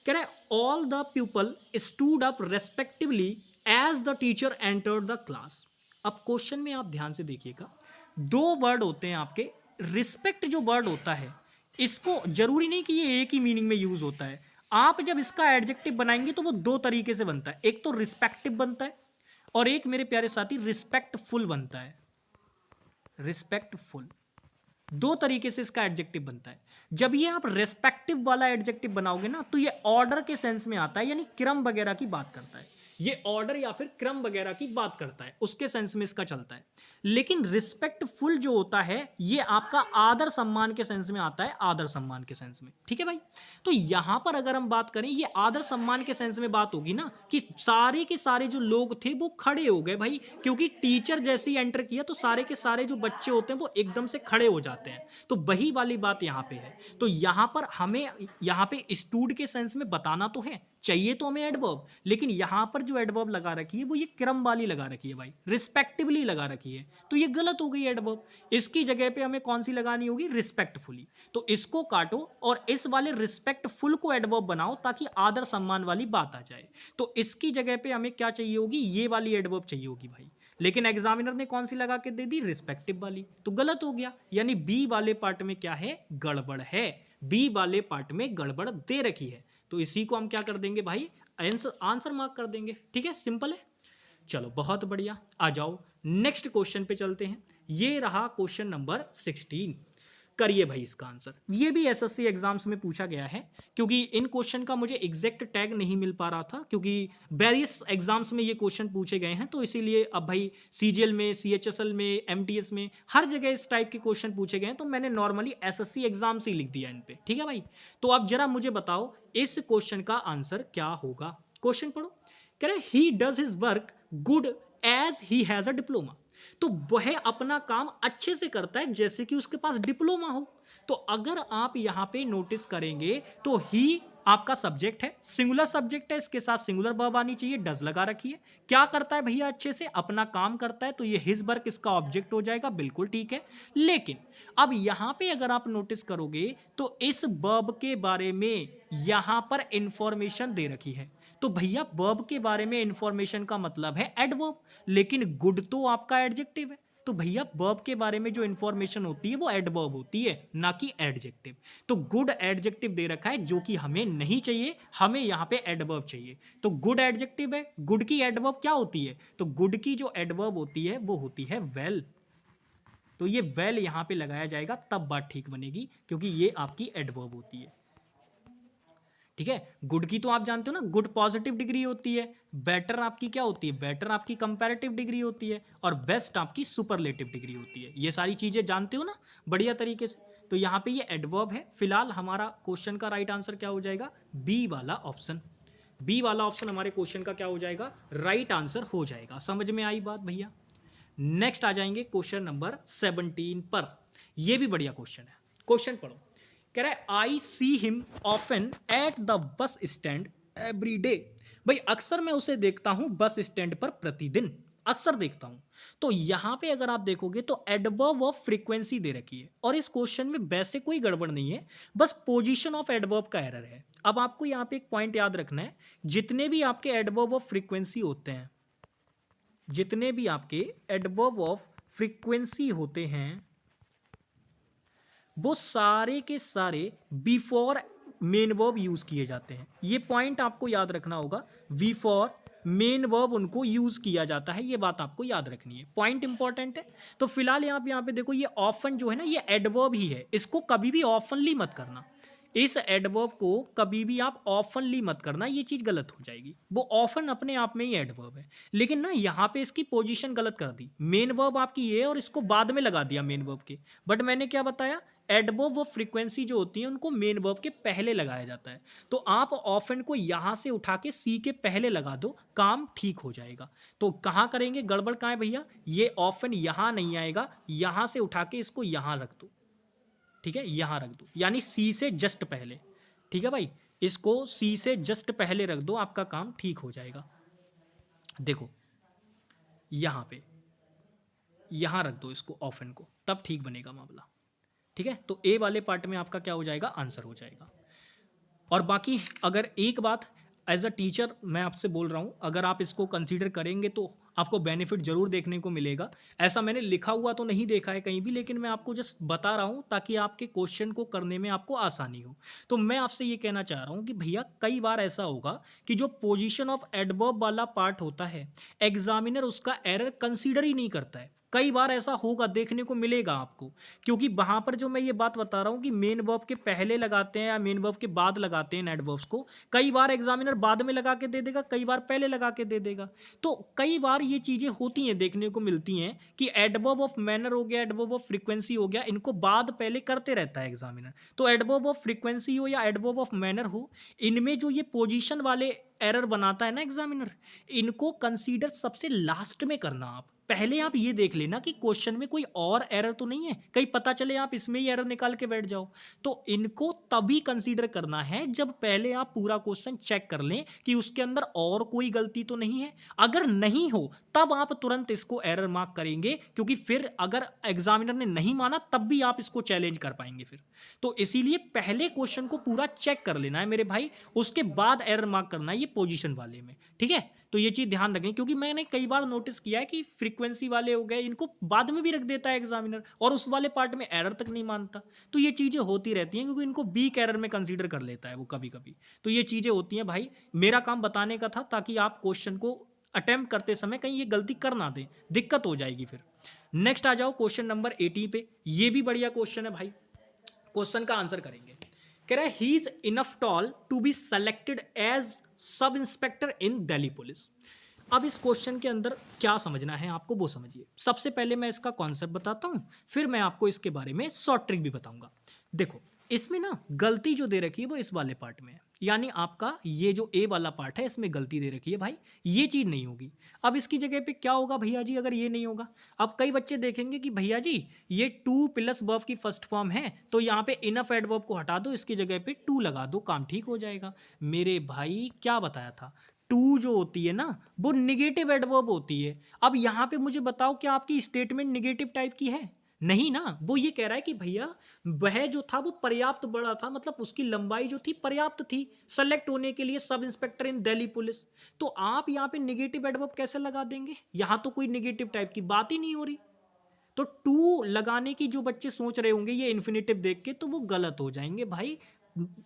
कह रहे all the people stood up respectively as the teacher entered the class. अब क्वेश्चन में आप ध्यान से देखिएगा, दो वर्ड होते हैं आपके, रिस्पेक्ट जो वर्ड होता है, इसको जरूरी नहीं कि ये एक ही मीनिंग में यूज होता है। आप जब इसका एडजेक्टिव बनाएंगे तो वो दो तरीके से बनता है, एक तो रिस्पेक्टिव बनता है और एक मेरे प्यारे साथी रिस्पेक्टफुल बनता है। रिस्पेक्टफुल, दो तरीके से इसका एडजेक्टिव बनता है। जब ये आप रेस्पेक्टिव वाला एडजेक्टिव बनाओगे ना तो ये ऑर्डर के सेंस में आता है, यानी क्रम वगैरह की बात करता है, ये ऑर्डर या फिर क्रम वगैरह की बात करता है, उसके सेंस में इसका चलता है। लेकिन रिस्पेक्टफुल जो होता है ये आपका आदर सम्मान के सेंस में आता है, आदर सम्मान के सेंस में, ठीक है भाई। तो यहां पर अगर हम बात करें, ये आदर सम्मान के सेंस में बात होगी ना, कि सारे के सारे जो लोग थे वो खड़े हो गए भाई, क्योंकि टीचर जैसे ही एंटर किया तो सारे के सारे जो बच्चे होते हैं वो एकदम से खड़े हो जाते हैं, तो वही वाली बात यहां पे है। तो यहां पर हमें यहां पे स्टूड के सेंस में बताना तो है, चाहिए तो हमें एडवर्ब, लेकिन यहां पर जो एडवर्ब लगा रखी है वो ये क्रम वाली लगा रखी है भाई, रिस्पेक्टिवली लगा रखी है, तो ये गलत हो गई एडवर्ब। इसकी जगह पे हमें कौन सी लगानी होगी, रिस्पेक्टफुली। तो इसको काटो और इस वाले रिस्पेक्टफुल को एडवर्ब बनाओ ताकि आदर सम्मान वाली बात आ जाए। तो इसकी जगह पे हमें क्या चाहिए होगी, ये वाली एडवर्ब चाहिए होगी भाई, लेकिन एग्जामिनर ने कौन सी लगा के दे दी, रिस्पेक्टिव वाली, तो गलत हो गया। यानी बी वाले पार्ट में क्या है, गड़बड़ है, बी वाले पार्ट में गड़बड़ दे रखी है, तो इसी को हम क्या कर देंगे भाई, आंसर मार्क कर देंगे, ठीक है, सिंपल है। चलो बहुत बढ़िया, आ जाओ नेक्स्ट क्वेश्चन पे चलते हैं। ये रहा क्वेश्चन नंबर 16, करिए भाई इसका आंसर। ये भी एसएससी एग्जाम्स में पूछा गया है, क्योंकि इन क्वेश्चन का मुझे एग्जैक्ट टैग नहीं मिल पा रहा था, क्योंकि वेरियस एग्जाम्स में ये क्वेश्चन पूछे गए हैं, तो इसीलिए अब भाई सीजीएल में, सीएचएसएल में, एमटीएस में हर जगह इस टाइप के क्वेश्चन पूछे गए हैं, तो मैंने नॉर्मली एसएससी एग्जाम्स ही लिख दिया इन पे, ठीक है भाई। तो अब जरा मुझे बताओ इस क्वेश्चन का आंसर क्या होगा। क्वेश्चन पढ़ो, कह रहे he does his work good as he has a diploma. तो वह अपना काम अच्छे से करता है जैसे कि उसके पास डिप्लोमा हो। तो अगर आप यहाँ पे नोटिस करेंगे तो ही आपका सब्जेक्ट है, सिंगुलर सब्जेक्ट है, इसके साथ सिंगुलर वर्ब आनी चाहिए, डज लगा रखी है। क्या करता है भैया? अच्छे से अपना काम करता है, तो ये हिज वर्क इसका ऑब्जेक्ट हो जाएगा, बिल्कुल ठीक है। लेकिन अब यहां पे अगर आप नोटिस करोगे तो इस वर्ब के बारे में यहां पर इंफॉर्मेशन दे रखी है। तो भैया वर्ब के बारे में इंफॉर्मेशन का मतलब है एडवर्ब, लेकिन गुड तो आपका एडजेक्टिव है। तो भैया वर्ब के बारे में जो इंफॉर्मेशन होती है वो एडवर्ब होती है, ना कि एडजेक्टिव। तो गुड एडजेक्टिव दे रखा है जो कि हमें नहीं चाहिए, हमें यहाँ पे एडवर्ब चाहिए। तो गुड एडजेक्टिव है, गुड की एडवर्ब क्या होती है? तो गुड की जो एडवर्ब होती है वो होती है वेल। तो ये वेल यहां पे लगाया जाएगा, तब बात ठीक बनेगी, क्योंकि ये आपकी एडवर्ब होती है। ठीक है, गुड की तो आप जानते हो ना, गुड पॉजिटिव डिग्री होती है। बेटर आपकी क्या होती है? बेटर आपकी कंपैरेटिव डिग्री होती है। और बेस्ट आपकी सुपरलेटिव डिग्री होती है। ये सारी चीजें जानते हो ना बढ़िया तरीके से। तो यहाँ पे ये एडवर्ब है। फिलहाल हमारा क्वेश्चन का राइट आंसर क्या हो जाएगा? बी वाला ऑप्शन। बी वाला ऑप्शन हमारे क्वेश्चन का क्या हो जाएगा? राइट आंसर हो जाएगा। समझ में आई बात भैया? नेक्स्ट आ जाएंगे क्वेश्चन नंबर 17 पर। यह भी बढ़िया क्वेश्चन है। क्वेश्चन पढ़ो। कह रहा है I see him often at the bus stand every day. भाई अक्सर मैं उसे देखता हूं बस स्टैंड पर प्रतिदिन, अक्सर देखता हूं। तो यहां पे अगर आप देखोगे तो एडवर्ब ऑफ फ्रीक्वेंसी दे रखी है, और इस क्वेश्चन में वैसे कोई गड़बड़ नहीं है, बस पोजीशन ऑफ एडवर्ब का एरर है। अब आपको यहां पे एक पॉइंट याद रखना है, जितने भी आपके एडवर्ब ऑफ फ्रीक्वेंसी होते हैं, जितने भी आपके एडवर्ब ऑफ फ्रीक्वेंसी होते हैं, वो सारे के सारे बिफोर मेन वर्ब यूज किए जाते हैं। ये पॉइंट आपको याद रखना होगा, बिफोर मेन वर्ब उनको यूज किया जाता है, ये बात आपको याद रखनी है, पॉइंट इंपॉर्टेंट है। तो फिलहाल आप यहाँ पे देखो, ये ऑफन जो है ना, ये एडवर्ब ही है, इसको कभी भी ऑफनली मत करना। इस एडवर्ब को कभी भी आप ऑफनली मत करना, ये चीज गलत हो जाएगी। वो ऑफन अपने आप में ही एडवर्ब है, लेकिन ना यहाँ पे इसकी पोजीशन गलत कर दी। मेन वर्ब आपकी ये है और इसको बाद में लगा दिया मेन वर्ब के। बट मैंने क्या बताया? एडवर्ब ऑफ फ्रीक्वेंसी जो होती है उनको मेन वर्ब के पहले लगाया जाता है। तो आप ऑफन को यहां से उठा के सी के पहले लगा दो, काम ठीक हो जाएगा। तो कहां करेंगे? गड़बड़ कहां है भैया? ये ऑफन यहां नहीं आएगा, यहां से उठा के इसको यहां रख दो। ठीक है, यहां रख दो, यानी सी से जस्ट पहले। ठीक है भाई, इसको सी से जस्ट पहले रख दो, आपका काम ठीक हो जाएगा। देखो यहां पे, यहां रख दो इसको, ऑफन को, तब ठीक बनेगा मामला। ठीक है, तो ए वाले पार्ट में आपका क्या हो जाएगा? आंसर हो जाएगा। और बाकी अगर एक बात एज अ टीचर मैं आपसे बोल रहा हूं, अगर आप इसको कंसीडर करेंगे तो आपको बेनिफिट जरूर देखने को मिलेगा। ऐसा मैंने लिखा हुआ तो नहीं देखा है कहीं भी, लेकिन मैं आपको जस्ट बता रहा हूं ताकि आपके क्वेश्चन को करने में आपको आसानी हो। तो मैं आपसे ये कहना चाह रहा हूं कि भैया कई बार ऐसा होगा कि जो पोजीशन ऑफ एडवर्ब वाला पार्ट होता है, एग्जामिनर उसका एरर कंसीडर ही नहीं करता है। कई बार ऐसा होगा, देखने को मिलेगा आपको, क्योंकि वहां पर जो मैं ये बात बता रहा हूं कि मेन वर्ब के पहले लगाते हैं या मेन वर्ब के बाद लगाते हैं एडवर्ब्स को, कई बार एग्जामिनर बाद में लगा के दे देगा, कई बार पहले लगा के दे देगा। तो कई बार ये चीजें होती हैं, देखने को मिलती हैं कि एडवर्ब ऑफ मैनर हो गया, एडवर्ब ऑफ फ्रीक्वेंसी हो गया, इनको बाद पहले करते रहता है एग्जामिनर। तो एडवर्ब ऑफ फ्रीक्वेंसी हो या एडवर्ब ऑफ मैनर हो, इनमें जो ये पोजीशन वाले एरर बनाता है ना एग्जामिनर, इनको कंसीडर सबसे लास्ट में करना। आप पहले आप ये देख लेना कि क्वेश्चन में कोई और एरर तो नहीं है, कहीं पता चले आप इसमें ही एरर निकाल के बैठ जाओ। तो इनको तभी कंसीडर करना है जब पहले आप पूरा क्वेश्चन चेक कर लें कि उसके अंदर और कोई गलती तो नहीं है। अगर नहीं हो तब आप तुरंत इसको एरर मार्क करेंगे, क्योंकि फिर अगर एग्जामिनर ने नहीं माना तब भी आप इसको चैलेंज कर पाएंगे फिर। तो इसीलिए पहले क्वेश्चन को पूरा चेक कर लेना है मेरे भाई, उसके बाद एरर मार्क करना है ये पोजीशन वाले में। ठीक है, तो ये चीज ध्यान रखें, क्योंकि मैंने कई बार नोटिस किया है कि फ्रीक्वेंसी वाले हो गए, इनको बाद में भी रख देता है एग्जामिनर और उस वाले पार्ट में एरर तक नहीं मानता। तो ये चीजें होती रहती हैं, क्योंकि इनको वीक एरर में कंसीडर कर लेता है वो कभी कभी। तो ये चीजें होती हैं भाई, मेरा काम बताने का था ताकि आप क्वेश्चन को अटेम्प्ट करते समय कहीं ये गलती कर ना दें, दिक्कत हो जाएगी फिर। नेक्स्ट आ जाओ क्वेश्चन नंबर 18 पे। ये भी बढ़िया क्वेश्चन है भाई, क्वेश्चन का आंसर करेंगे। कह रहा है he is enough tall to be selected as sub inspector in Delhi police. अब इस क्वेश्चन के अंदर क्या समझना है आपको वो समझिए। सबसे पहले मैं इसका कॉन्सेप्ट बताता हूं, फिर मैं आपको इसके बारे में शॉर्ट ट्रिक भी बताऊंगा। देखो इसमें ना गलती जो दे रखी है वो इस वाले पार्ट में है। यानी आपका ये जो ए वाला पार्ट है इसमें गलती दे रखी है भाई, ये चीज़ नहीं होगी। अब इसकी जगह पे क्या होगा भैया जी अगर ये नहीं होगा? अब कई बच्चे देखेंगे कि भैया जी ये टू प्लस वर्ब की फर्स्ट फॉर्म है तो यहाँ पे इनफ एडवर्ब को हटा दो, इसकी जगह पे टू लगा दो, काम ठीक हो जाएगा। मेरे भाई क्या बताया था, टू जो होती है ना वो निगेटिव एडवर्ब होती है। अब यहाँ पे मुझे बताओ क्या आपकी स्टेटमेंट निगेटिव टाइप की है? नहीं ना, वो ये कह रहा है कि भैया वह जो था वो पर्याप्त बड़ा था, मतलब उसकी लंबाई जो थी पर्याप्त थी सेलेक्ट होने के लिए सब इंस्पेक्टर इन दिल्ली पुलिस। तो आप यहाँ पे निगेटिव एडवर्ब कैसे लगा देंगे? यहाँ तो कोई निगेटिव टाइप की बात ही नहीं हो रही। तो टू लगाने की जो बच्चे सोच रहे होंगे ये इन्फिनेटिव देख के तो वो गलत हो जाएंगे भाई,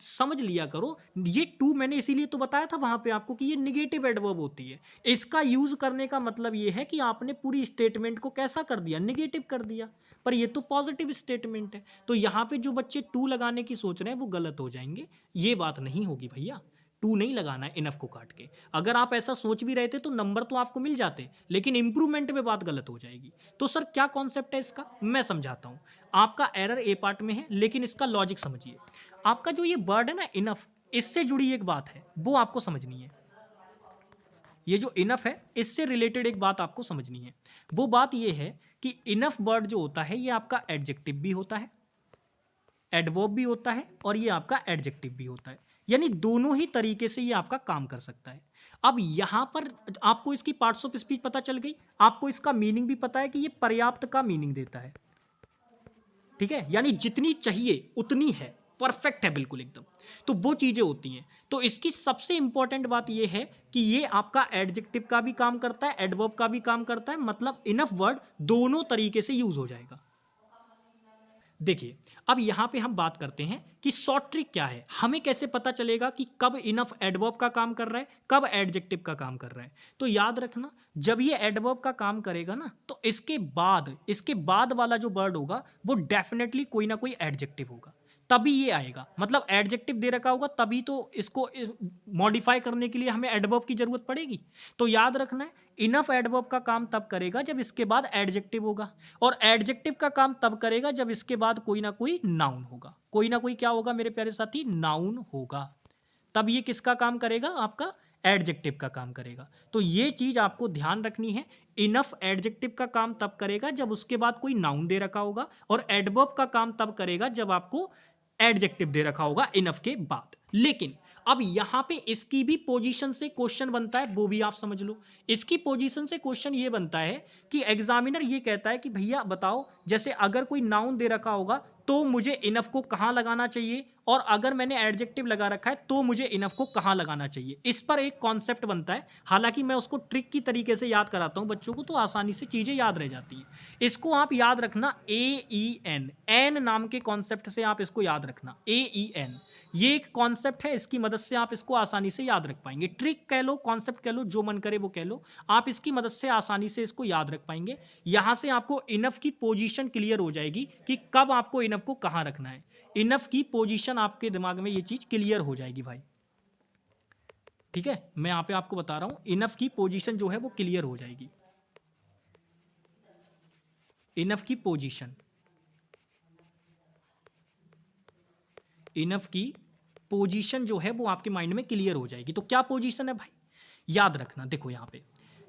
समझ लिया करो। ये टू मैंने इसीलिए तो बताया था वहां पे आपको कि ये निगेटिव एडवर्ब होती है। इसका यूज करने का मतलब ये है कि आपने पूरी स्टेटमेंट को कैसा कर दिया, निगेटिव कर दिया। पर ये तो पॉजिटिव स्टेटमेंट है, तो यहाँ पे जो बच्चे टू लगाने की सोच रहे हैं वो गलत हो जाएंगे। ये बात नहीं होगी भैया, टू नहीं लगाना है इनफ को काट के। अगर आप ऐसा सोच भी रहे थे तो नंबर तो आपको मिल जाते, लेकिन इंप्रूवमेंट में बात गलत हो जाएगी। तो सर क्या कॉन्सेप्ट है इसका, मैं समझाता हूं। आपका एरर ए पार्ट में है, लेकिन इसका लॉजिक समझिए। आपका जो ये वर्ड है ना इनफ, इससे जुड़ी एक बात है वो आपको समझनी है। ये जो इनफ है इससे रिलेटेड एक बात आपको समझनी है। वो बात ये है कि इनफ वर्ड जो होता है ये आपका एडजेक्टिव भी होता है, एडवर्ब भी होता है, और ये आपका एडजेक्टिव भी होता है। यानी दोनों ही तरीके से ये आपका काम कर सकता है। अब यहां पर आपको इसकी पार्ट्स ऑफ स्पीच पता चल गई, आपको इसका मीनिंग भी पता है कि ये पर्याप्त का मीनिंग देता है। ठीक है, यानी जितनी चाहिए उतनी है, परफेक्ट है बिल्कुल एकदम। तो वो चीजें होती हैं। तो इसकी सबसे इंपॉर्टेंट बात यह है कि ये आपका एडजेक्टिव का भी काम करता है, एडवर्ब का भी काम करता है, मतलब इनफ वर्ड दोनों तरीके से यूज हो जाएगा। देखिए अब यहां पे हम बात करते हैं कि शॉर्ट ट्रिक क्या है, हमें कैसे पता चलेगा कि कब इनफ एडवर्ब का काम कर रहा है, कब एडजेक्टिव का काम कर रहा है। तो याद रखना, जब ये एडवर्ब का काम करेगा ना तो इसके बाद वाला जो वर्ड होगा वो डेफिनेटली कोई ना कोई एडजेक्टिव होगा, तभी ये आएगा। मतलब एडजेक्टिव दे रखा होगा तभी तो इसको मॉडिफाई करने के लिए हमें एडवर्ब की जरूरत पड़ेगी। तो याद रखना है, इनफ एडवर्ब का काम तब करेगा जब इसके बाद एडजेक्टिव होगा, और एडजेक्टिव का काम तब करेगा जब इसके बाद कोई ना कोई नाउन होगा। कोई ना कोई क्या होगा मेरे प्यारे साथी, नाउन होगा। तब ये किसका काम करेगा, आपका एडजेक्टिव का काम करेगा। तो ये चीज आपको ध्यान रखनी है, इनफ एडजेक्टिव का काम तब करेगा जब उसके बाद कोई नाउन दे रखा होगा, और एडवर्ब का काम तब करेगा जब आपको एडजेक्टिव दे रखा होगा इनफ के बाद। लेकिन अब यहां पे इसकी भी पोजीशन से क्वेश्चन बनता है, वो भी आप समझ लो। इसकी पोजीशन से क्वेश्चन ये बनता है कि एग्जामिनर ये कहता है कि भैया बताओ, जैसे अगर कोई नाउन दे रखा होगा तो मुझे इनफ को कहां लगाना चाहिए, और अगर मैंने एडजेक्टिव लगा रखा है तो मुझे इनफ को कहां लगाना चाहिए। इस पर एक कॉन्सेप्ट बनता है, हालांकि मैं उसको ट्रिक की तरीके से याद कराता हूं बच्चों को, तो आसानी से चीजें याद रह जाती है। इसको आप याद रखना, AEN, एन नाम के कॉन्सेप्ट से आप इसको याद रखना, AEN। ये एक कॉन्सेप्ट है, इसकी मदद से आप इसको आसानी से याद रख पाएंगे। ट्रिक कह लो, कॉन्सेप्ट कह लो, जो मन करे वो कह लो, आप इसकी मदद से आसानी से इसको याद रख पाएंगे। यहां से आपको इनफ की पोजीशन क्लियर हो जाएगी कि कब आपको इनफ को कहां रखना है। इनफ की पोजीशन आपके दिमाग में ये चीज क्लियर हो जाएगी भाई। ठीक है, मैं यहां पे आपको बता रहा हूं, इनफ की पोजीशन जो है वो क्लियर हो जाएगी। इनफ की पोजीशन, इनफ की पोजीशन जो है वो आपके माइंड में क्लियर हो जाएगी। तो क्या पोजीशन है भाई, याद रखना। देखो यहां पे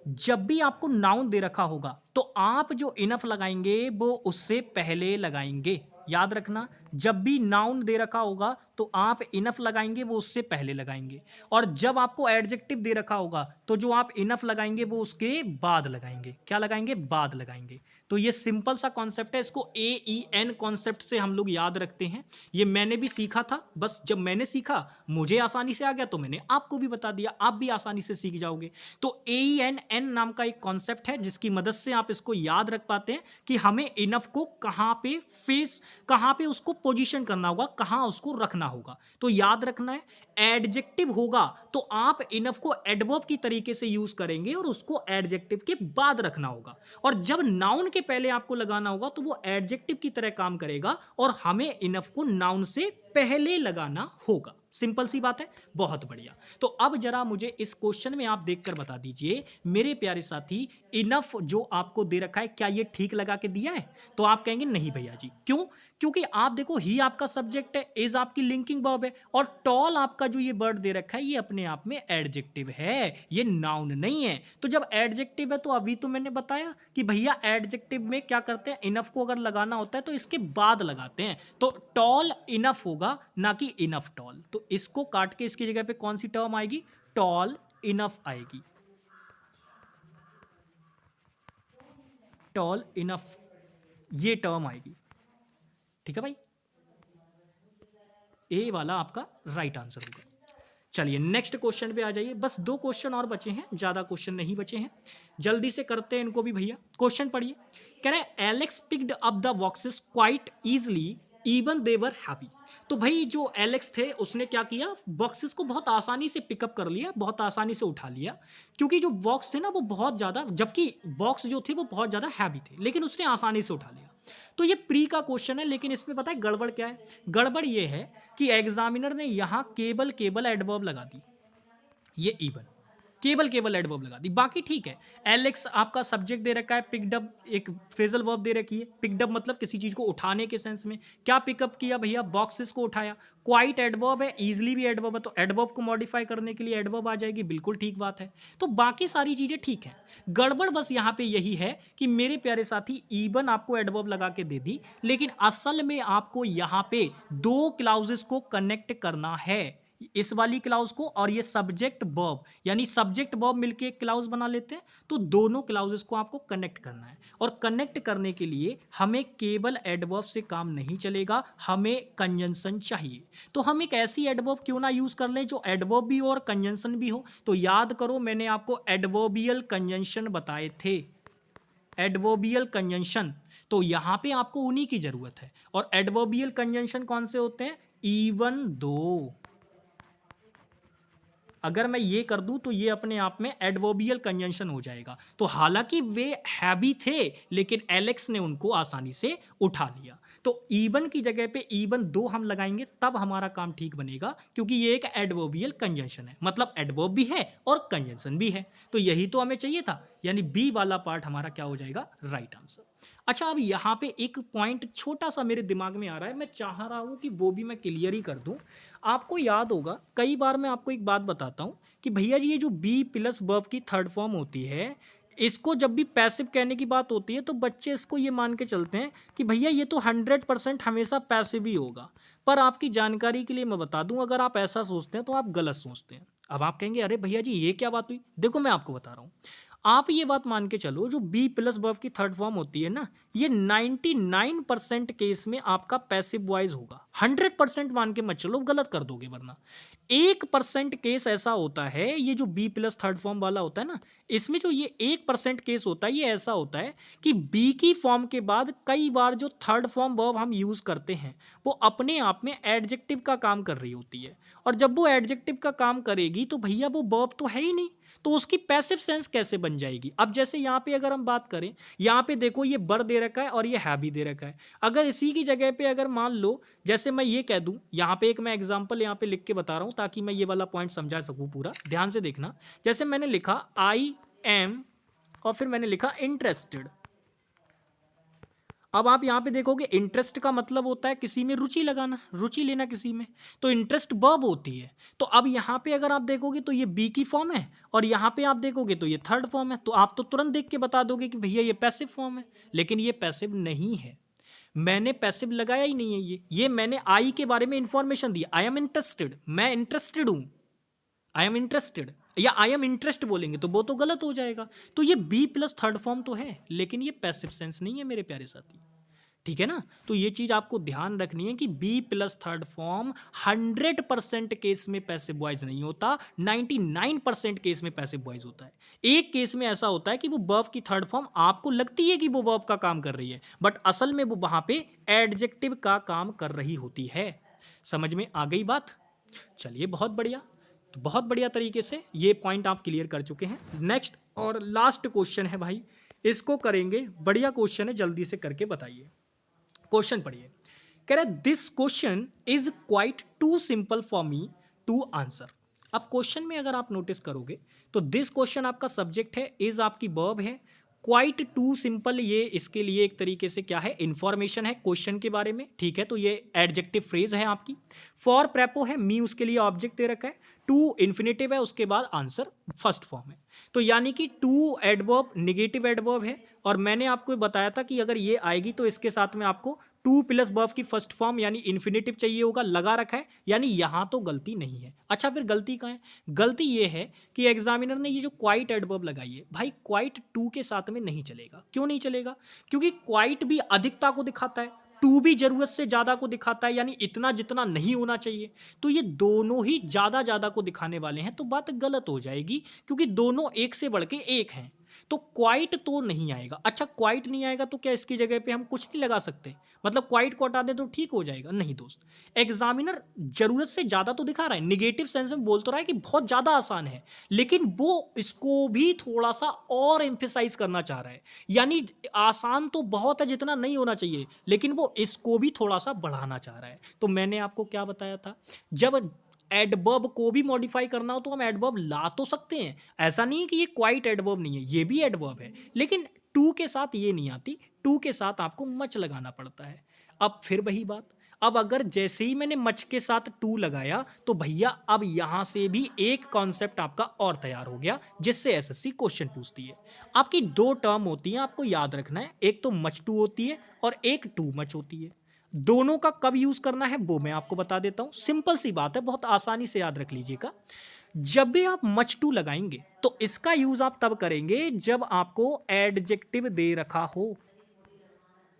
जब भी आपको नाउन दे रखा होगा तो आप जो इनफ लगाएंगे वो उससे पहले लगाएंगे। याद रखना, जब भी नाउन दे रखा होगा तो आप इनफ लगाएंगे वो उससे पहले लगाएंगे, और जब आपको एडजेक्टिव दे रखा होगा तो जो आप इनफ लगाएंगे वो उसके बाद लगाएंगे। क्या लगाएंगे, बाद लगाएंगे। तो ये सिंपल सा कॉन्सेप्ट है, इसको AEN कॉन्सेप्ट से हम लोग याद रखते हैं। ये मैंने भी सीखा था, बस जब मैंने सीखा मुझे आसानी से आ गया तो मैंने आपको भी बता दिया, आप भी आसानी से सीख जाओगे। तो AEN नाम का एक कॉन्सेप्ट है जिसकी मदद से आप इसको याद रख पाते हैं कि हमें इनफ को कहां पे फेस, कहां पे उसको पोजीशन करना होगा, कहां उसको रखना होगा। तो याद रखना है, एडजेक्टिव होगा तो आप इनफ को एडवर्ब की तरीके से यूज करेंगे और उसको एडजेक्टिव के बाद रखना होगा, और जब नाउन के पहले आपको लगाना होगा तो वो एडजेक्टिव की तरह काम करेगा, और हमें इनफ को नाउन से पहले लगाना होगा। सिंपल सी बात है, बहुत बढ़िया। तो अब जरा मुझे इस क्वेश्चन में आप देखकर बता दीजिए मेरे प्यारे साथी, इनफ जो आपको दे रखा है क्या ये ठीक लगा के दिया है? तो आप कहेंगे नहीं भैया जी, क्यों? क्योंकि आप देखो ही आपका सब्जेक्ट है, इज आपकी लिंकिंग वर्ब है, और टॉल आपका जो ये वर्ड दे रखा है ये अपने आप में एडजेक्टिव है, ये नाउन नहीं है। तो जब एडजेक्टिव है तो अभी तो मैंने बताया कि भैया एडजेक्टिव में क्या करते हैं, इनफ को अगर लगाना होता है तो इसके बाद लगाते हैं। तो टॉल इनफ होगा, ना कि इनफ टॉल। तो इसको काट के इसकी जगह पे कौन सी टर्म आएगी? टॉल इनफ आएगी, टॉल इनफ ये टर्म आएगी। ठीक है भाई, ए वाला आपका राइट आंसर होगा। चलिए नेक्स्ट क्वेश्चन पे आ जाइए, बस 2 क्वेश्चन और बचे हैं, ज्यादा क्वेश्चन नहीं बचे हैं, जल्दी से करते हैं इनको भी भैया। क्वेश्चन पढ़िए, कह रहा है Alex picked up the boxes quite easily even they were happy. तो भाई जो एलेक्स थे उसने क्या किया, बॉक्सेस को बहुत आसानी से पिकअप कर लिया, बहुत आसानी से उठा लिया, क्योंकि जो बॉक्स थे ना वो बहुत ज्यादा, जबकि बॉक्स जो थे वो बहुत ज्यादा हैवी थे, लेकिन उसने आसानी से उठा लिया। तो ये प्री का क्वेश्चन है, लेकिन इसमें पता है गड़बड़ क्या है? गड़बड़ ये है कि एग्जामिनर ने यहां केवल केवल एडवर्ब लगा दी, ये इवन केवल केवल एडवर्ब लगा दी, बाकी ठीक है। एलेक्स आपका सब्जेक्ट दे रखा है, पिकडअप एक फ्रेजल वर्ब दे रखी है, पिकडअप मतलब किसी चीज को उठाने के सेंस में। क्या पिकअप किया भैया? बॉक्सेस को उठाया। क्वाइट एडवर्ब है, इजिली भी एडवर्ब है, तो एडवर्ब को मॉडिफाई करने के लिए एडवर्ब आ जाएगी, बिल्कुल ठीक बात है। तो बाकी सारी चीजें ठीक है, गड़बड़ बस यहाँ पे यही है कि मेरे प्यारे साथी इवन आपको एडवर्ब लगा के दे दी, लेकिन असल में आपको यहाँ पे 2 क्लाउजेस को कनेक्ट करना है, इस वाली क्लाउज को और ये सब्जेक्ट वर्ब, यानी सब्जेक्ट वर्ब मिलके एक क्लाउज बना लेते हैं। तो दोनों क्लाउजेस को आपको कनेक्ट करना है, और कनेक्ट करने के लिए हमें केवल एडवर्ब से काम नहीं चलेगा, हमें कंजंक्शन चाहिए। तो हम एक ऐसी एडवर्ब क्यों ना यूज कर लें जो एडवर्ब भी हो और कंजंक्शन भी हो। तो याद करो मैंने आपको एडवर्बियल कंजंक्शन बताए थे, एडवर्बियल कंजंक्शन। तो यहां पे आपको उन्हीं की जरूरत है, और एडवर्बियल कंजंक्शन कौन से होते हैं? Even though. अगर मैं ये कर दूं तो ये अपने आप में एडवर्बियल कंजंक्शन हो जाएगा। तो हालांकि वे हैवी थे, लेकिन एलेक्स ने उनको आसानी से उठा लिया। तो इवन की जगह पे इवन दो हम लगाएंगे, तब हमारा काम ठीक बनेगा, क्योंकि ये एक एडवर्बियल कंजंक्शन है, मतलब एडवर्ब भी है और कंजंक्शन भी है। तो यही तो हमें चाहिए था, यानी बी वाला पार्ट हमारा क्या हो जाएगा? Right answer. अच्छा, अब यहाँ पे एक पॉइंट छोटा सा मेरे दिमाग में आ रहा है, मैं चाह रहा हूँ कि वो भी मैं क्लियर ही कर दूं। आपको याद होगा, कई बार मैं आपको एक बात बताता हूँ कि भैया जी ये जो बी प्लस वर्ब की थर्ड फॉर्म होती है, इसको जब भी पैसिव कहने की बात होती है तो बच्चे इसको ये मान के चलते हैं कि भैया ये तो 100% हमेशा पैसिव ही होगा। पर आपकी जानकारी के लिए मैं बता दूं, अगर आप ऐसा सोचते हैं तो आप गलत सोचते हैं। अब आप कहेंगे अरे भैया जी ये क्या बात हुई? देखो मैं आपको बता रहा हूँ। आप ये बात मान के चलो, जो बी प्लस वर्ब की थर्ड फॉर्म होती है ना, ये 99% केस में आपका पैसिव वॉइस होगा। 100% मान के मत चलो, गलत कर दोगे वरना। 1% केस ऐसा होता है, ये जो बी प्लस थर्ड फॉर्म वाला होता है ना, इसमें जो ये 1% केस होता है, ये ऐसा होता है कि बी की फॉर्म के बाद कई बार जो थर्ड फॉर्म वर्ब हम यूज करते हैं वो अपने आप में एडजेक्टिव का काम कर रही होती है, और जब वो एडजेक्टिव का काम करेगी तो भैया वो वर्ब तो है ही नहीं, तो उसकी पैसिव सेंस कैसे बन जाएगी? अब जैसे यहाँ पे अगर हम बात करें, यहाँ पे देखो ये बर दे रखा है और ये हैवी दे रखा है। अगर इसी की जगह पे अगर मान लो, जैसे मैं ये कह दूं, यहाँ पे एक मैं एग्जांपल यहाँ पे लिख के बता रहा हूँ ताकि मैं ये वाला पॉइंट समझा सकूँ पूरा, ध्यान से देखना। जैसे मैंने लिखा आई एम और फिर मैंने लिखा इंटरेस्टेड। अब आप यहाँ पे देखोगे इंटरेस्ट का मतलब होता है किसी में रुचि लगाना, रुचि लेना किसी में, तो इंटरेस्ट वर्ब होती है। तो अब यहाँ पे अगर आप देखोगे तो ये बी की फॉर्म है, और यहाँ पे आप देखोगे तो ये थर्ड फॉर्म है, तो आप तो तुरंत देख के बता दोगे कि भैया ये पैसिव फॉर्म है, लेकिन ये पैसिव नहीं है। मैंने पैसिव लगाया ही नहीं है, ये मैंने आई के बारे में information the, I am interested, मैं इंटरेस्टेड हूं, आई एम इंटरेस्टेड, या आई एम इंटरेस्ट बोलेंगे तो वो तो गलत हो जाएगा। तो ये बी प्लस थर्ड फॉर्म तो है, लेकिन ये पैसिव सेंस नहीं है मेरे प्यारे साथी, ठीक है ना? तो ये चीज आपको ध्यान रखनी है कि B plus third form 100% case में पैसिव वॉइस नहीं होता, 99% केस में पैसिव वॉइस होता है। एक केस में ऐसा होता है कि वो वर्ब की थर्ड फॉर्म आपको लगती है कि वो वर्ब का काम कर रही है, बट असल में वो वहां पे एडजेक्टिव का काम कर रही होती है। समझ में आ गई बात? चलिए बहुत बढ़िया। तो बहुत बढ़िया तरीके से ये पॉइंट आप क्लियर कर चुके हैं। नेक्स्ट और लास्ट क्वेश्चन है भाई, इसको करेंगे, बढ़िया क्वेश्चन है, जल्दी से करके बताइए। क्वेश्चन पढ़िए, कह रहा है this question is quite too simple for me to answer. अब क्वेश्चन में अगर आप नोटिस करोगे तो दिस क्वेश्चन आपका सब्जेक्ट है, इज आपकी वर्ब है, क्वाइट टू सिंपल ये इसके लिए एक तरीके से क्या है, इंफॉर्मेशन है क्वेश्चन के बारे में, ठीक है, तो ये एडजेक्टिव फ्रेज है आपकी। फॉर प्रेपो है, मी उसके लिए ऑब्जेक्ट दे रखा है, टू इन्फिनेटिव है, उसके बाद आंसर फर्स्ट फॉर्म है। तो यानी कि टू एडवर्ब निगेटिव एडवर्ब है, और मैंने आपको बताया था कि अगर ये आएगी तो इसके साथ में आपको टू प्लस वर्ब की फर्स्ट फॉर्म यानी इन्फिनेटिव चाहिए होगा, लगा रखा है, यानी यहां तो गलती नहीं है। अच्छा फिर गलती कहाँ है? गलती ये है कि एग्जामिनर ने ये जो क्वाइट एडवर्ब लगाई है, भाई क्वाइट टू के साथ में नहीं चलेगा। क्यों नहीं चलेगा? क्योंकि क्वाइट भी अधिकता को दिखाता है, टू भी जरूरत से ज्यादा को दिखाता है, यानी इतना जितना नहीं होना चाहिए। तो ये दोनों ही ज्यादा ज्यादा को दिखाने वाले हैं, तो बात गलत हो जाएगी, क्योंकि दोनों एक से बढ़ के एक हैं। तो क्वाइट तो नहीं आएगा। अच्छा क्वाइट नहीं आएगा तो क्या इसकी जगह पे हम कुछ नहीं लगा सकते? मतलब क्वाइट को हटा दे तो ठीक हो जाएगा? नहीं दोस्त, एग्जामिनर जरूरत से ज्यादा तो दिखा रहा है, निगेटिव सेंस में बोल तो रहा है कि बहुत ज्यादा आसान है, लेकिन वो इसको भी थोड़ा सा और एम्फेसाइज करना चाह रहा है। यानी आसान तो बहुत है जितना नहीं होना चाहिए, लेकिन वो इसको भी थोड़ा सा बढ़ाना चाह रहा है। तो मैंने आपको क्या बताया था, जब एडवर्ब को भी मॉडिफाई करना हो तो हम एडवर्ब ला तो सकते हैं। ऐसा नहीं है कि ये क्वाइट एडवर्ब नहीं है, ये भी एडवर्ब है, लेकिन टू के साथ ये नहीं आती, टू के साथ आपको मच लगाना पड़ता है। अब फिर वही बात, अब अगर जैसे ही मैंने मच के साथ टू लगाया तो भैया अब यहां से भी एक कॉन्सेप्ट आपका और तैयार हो गया, जिससे एसएससी क्वेश्चन पूछती है। आपकी दो टर्म होती है, आपको याद रखना है, एक तो मच टू होती है और एक टू मच होती है। दोनों का कब यूज करना है वो मैं आपको बता देता हूं, सिंपल सी बात है, बहुत आसानी से याद रख लीजिएगा। जब भी आप मच टू लगाएंगे तो इसका यूज आप तब करेंगे जब आपको एडजेक्टिव दे रखा हो।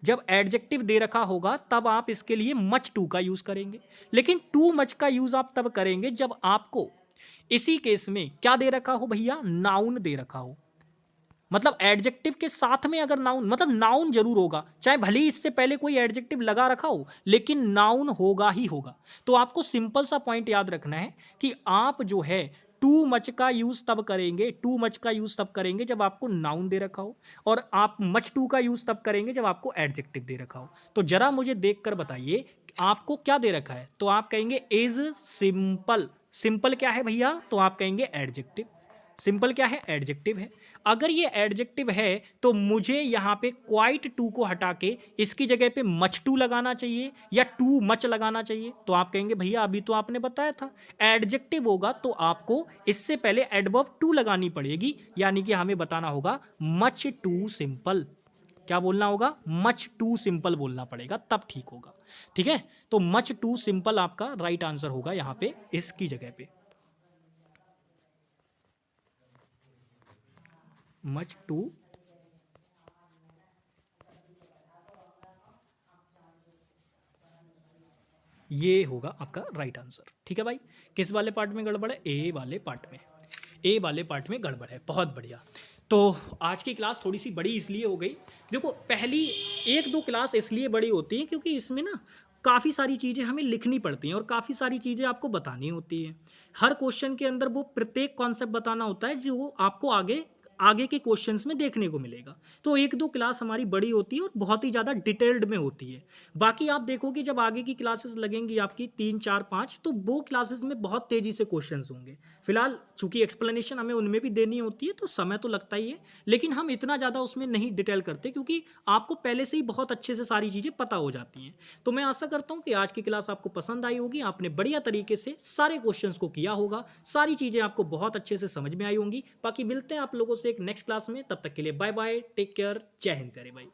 जब एडजेक्टिव दे रखा होगा तब आप इसके लिए मच टू का यूज करेंगे, लेकिन टू मच का यूज आप तब करेंगे जब आपको इसी केस में क्या दे रखा हो भैया, नाउन दे रखा हो। मतलब एडजेक्टिव के साथ में अगर नाउन, मतलब नाउन जरूर होगा, चाहे भले ही इससे पहले कोई एडजेक्टिव लगा रखा हो, लेकिन नाउन होगा ही होगा। तो आपको सिंपल सा पॉइंट याद रखना है कि आप जो है टू मच का यूज तब करेंगे, टू मच का यूज तब करेंगे जब आपको नाउन दे रखा हो, और आप मच टू का यूज तब करेंगे जब आपको एडजेक्टिव दे रखा हो। तो जरा मुझे देखकर बताइए आपको क्या दे रखा है, तो आप कहेंगे इज सिंपल। सिंपल क्या है भैया? तो आप कहेंगे एडजेक्टिव। सिंपल क्या है? एडजेक्टिव है। अगर ये एडजेक्टिव है तो मुझे यहां पे क्वाइट टू को हटा के इसकी जगह पे मच टू लगाना चाहिए या टू मच लगाना चाहिए। तो आप कहेंगे भैया अभी तो आपने बताया था एडजेक्टिव होगा तो आपको इससे पहले एडवर्ब टू लगानी पड़ेगी, यानी कि हमें बताना होगा मच टू सिंपल। क्या बोलना होगा? मच टू सिंपल बोलना पड़ेगा, तब ठीक होगा। ठीक है, तो मच टू सिंपल आपका राइट आंसर होगा यहां पे इसकी जगह पे, मच टू ये होगा आपका राइट आंसर। ठीक है भाई, किस वाले पार्ट में गड़बड़ है? ए वाले पार्ट में, ए वाले पार्ट में गड़बड़ है। बहुत बढ़िया। तो आज की क्लास थोड़ी सी बड़ी इसलिए हो गई, देखो पहली एक दो क्लास इसलिए बड़ी होती है क्योंकि इसमें ना काफ़ी सारी चीज़ें हमें लिखनी पड़ती हैं और काफ़ी सारी चीज़ें आपको बतानी होती हैं। हर क्वेश्चन के अंदर वो प्रत्येक कॉन्सेप्ट बताना होता है जो आपको आगे आगे के क्वेश्चंस में देखने को मिलेगा। तो एक दो क्लास हमारी बड़ी होती है और बहुत ही ज़्यादा डिटेल्ड में होती है। बाकी आप देखोगे जब आगे की क्लासेस लगेंगी आपकी 3 4 5, तो वो क्लासेस में बहुत तेज़ी से क्वेश्चंस होंगे। फिलहाल चूंकि एक्सप्लेनेशन हमें उनमें भी देनी होती है तो समय तो लगता ही है, लेकिन हम इतना ज़्यादा उसमें नहीं डिटेल करते क्योंकि आपको पहले से ही बहुत अच्छे से सारी चीज़ें पता हो जाती हैं। तो मैं आशा करता हूँ कि आज की क्लास आपको पसंद आई होगी, आपने बढ़िया तरीके से सारे क्वेश्चंस को किया होगा, सारी चीज़ें आपको बहुत अच्छे से समझ में आई होंगी। बाकी मिलते हैं आप लोगों से एक नेक्स्ट क्लास में, तब तक के लिए बाय बाय, टेक केयर, जय हिंद प्यारे भाई।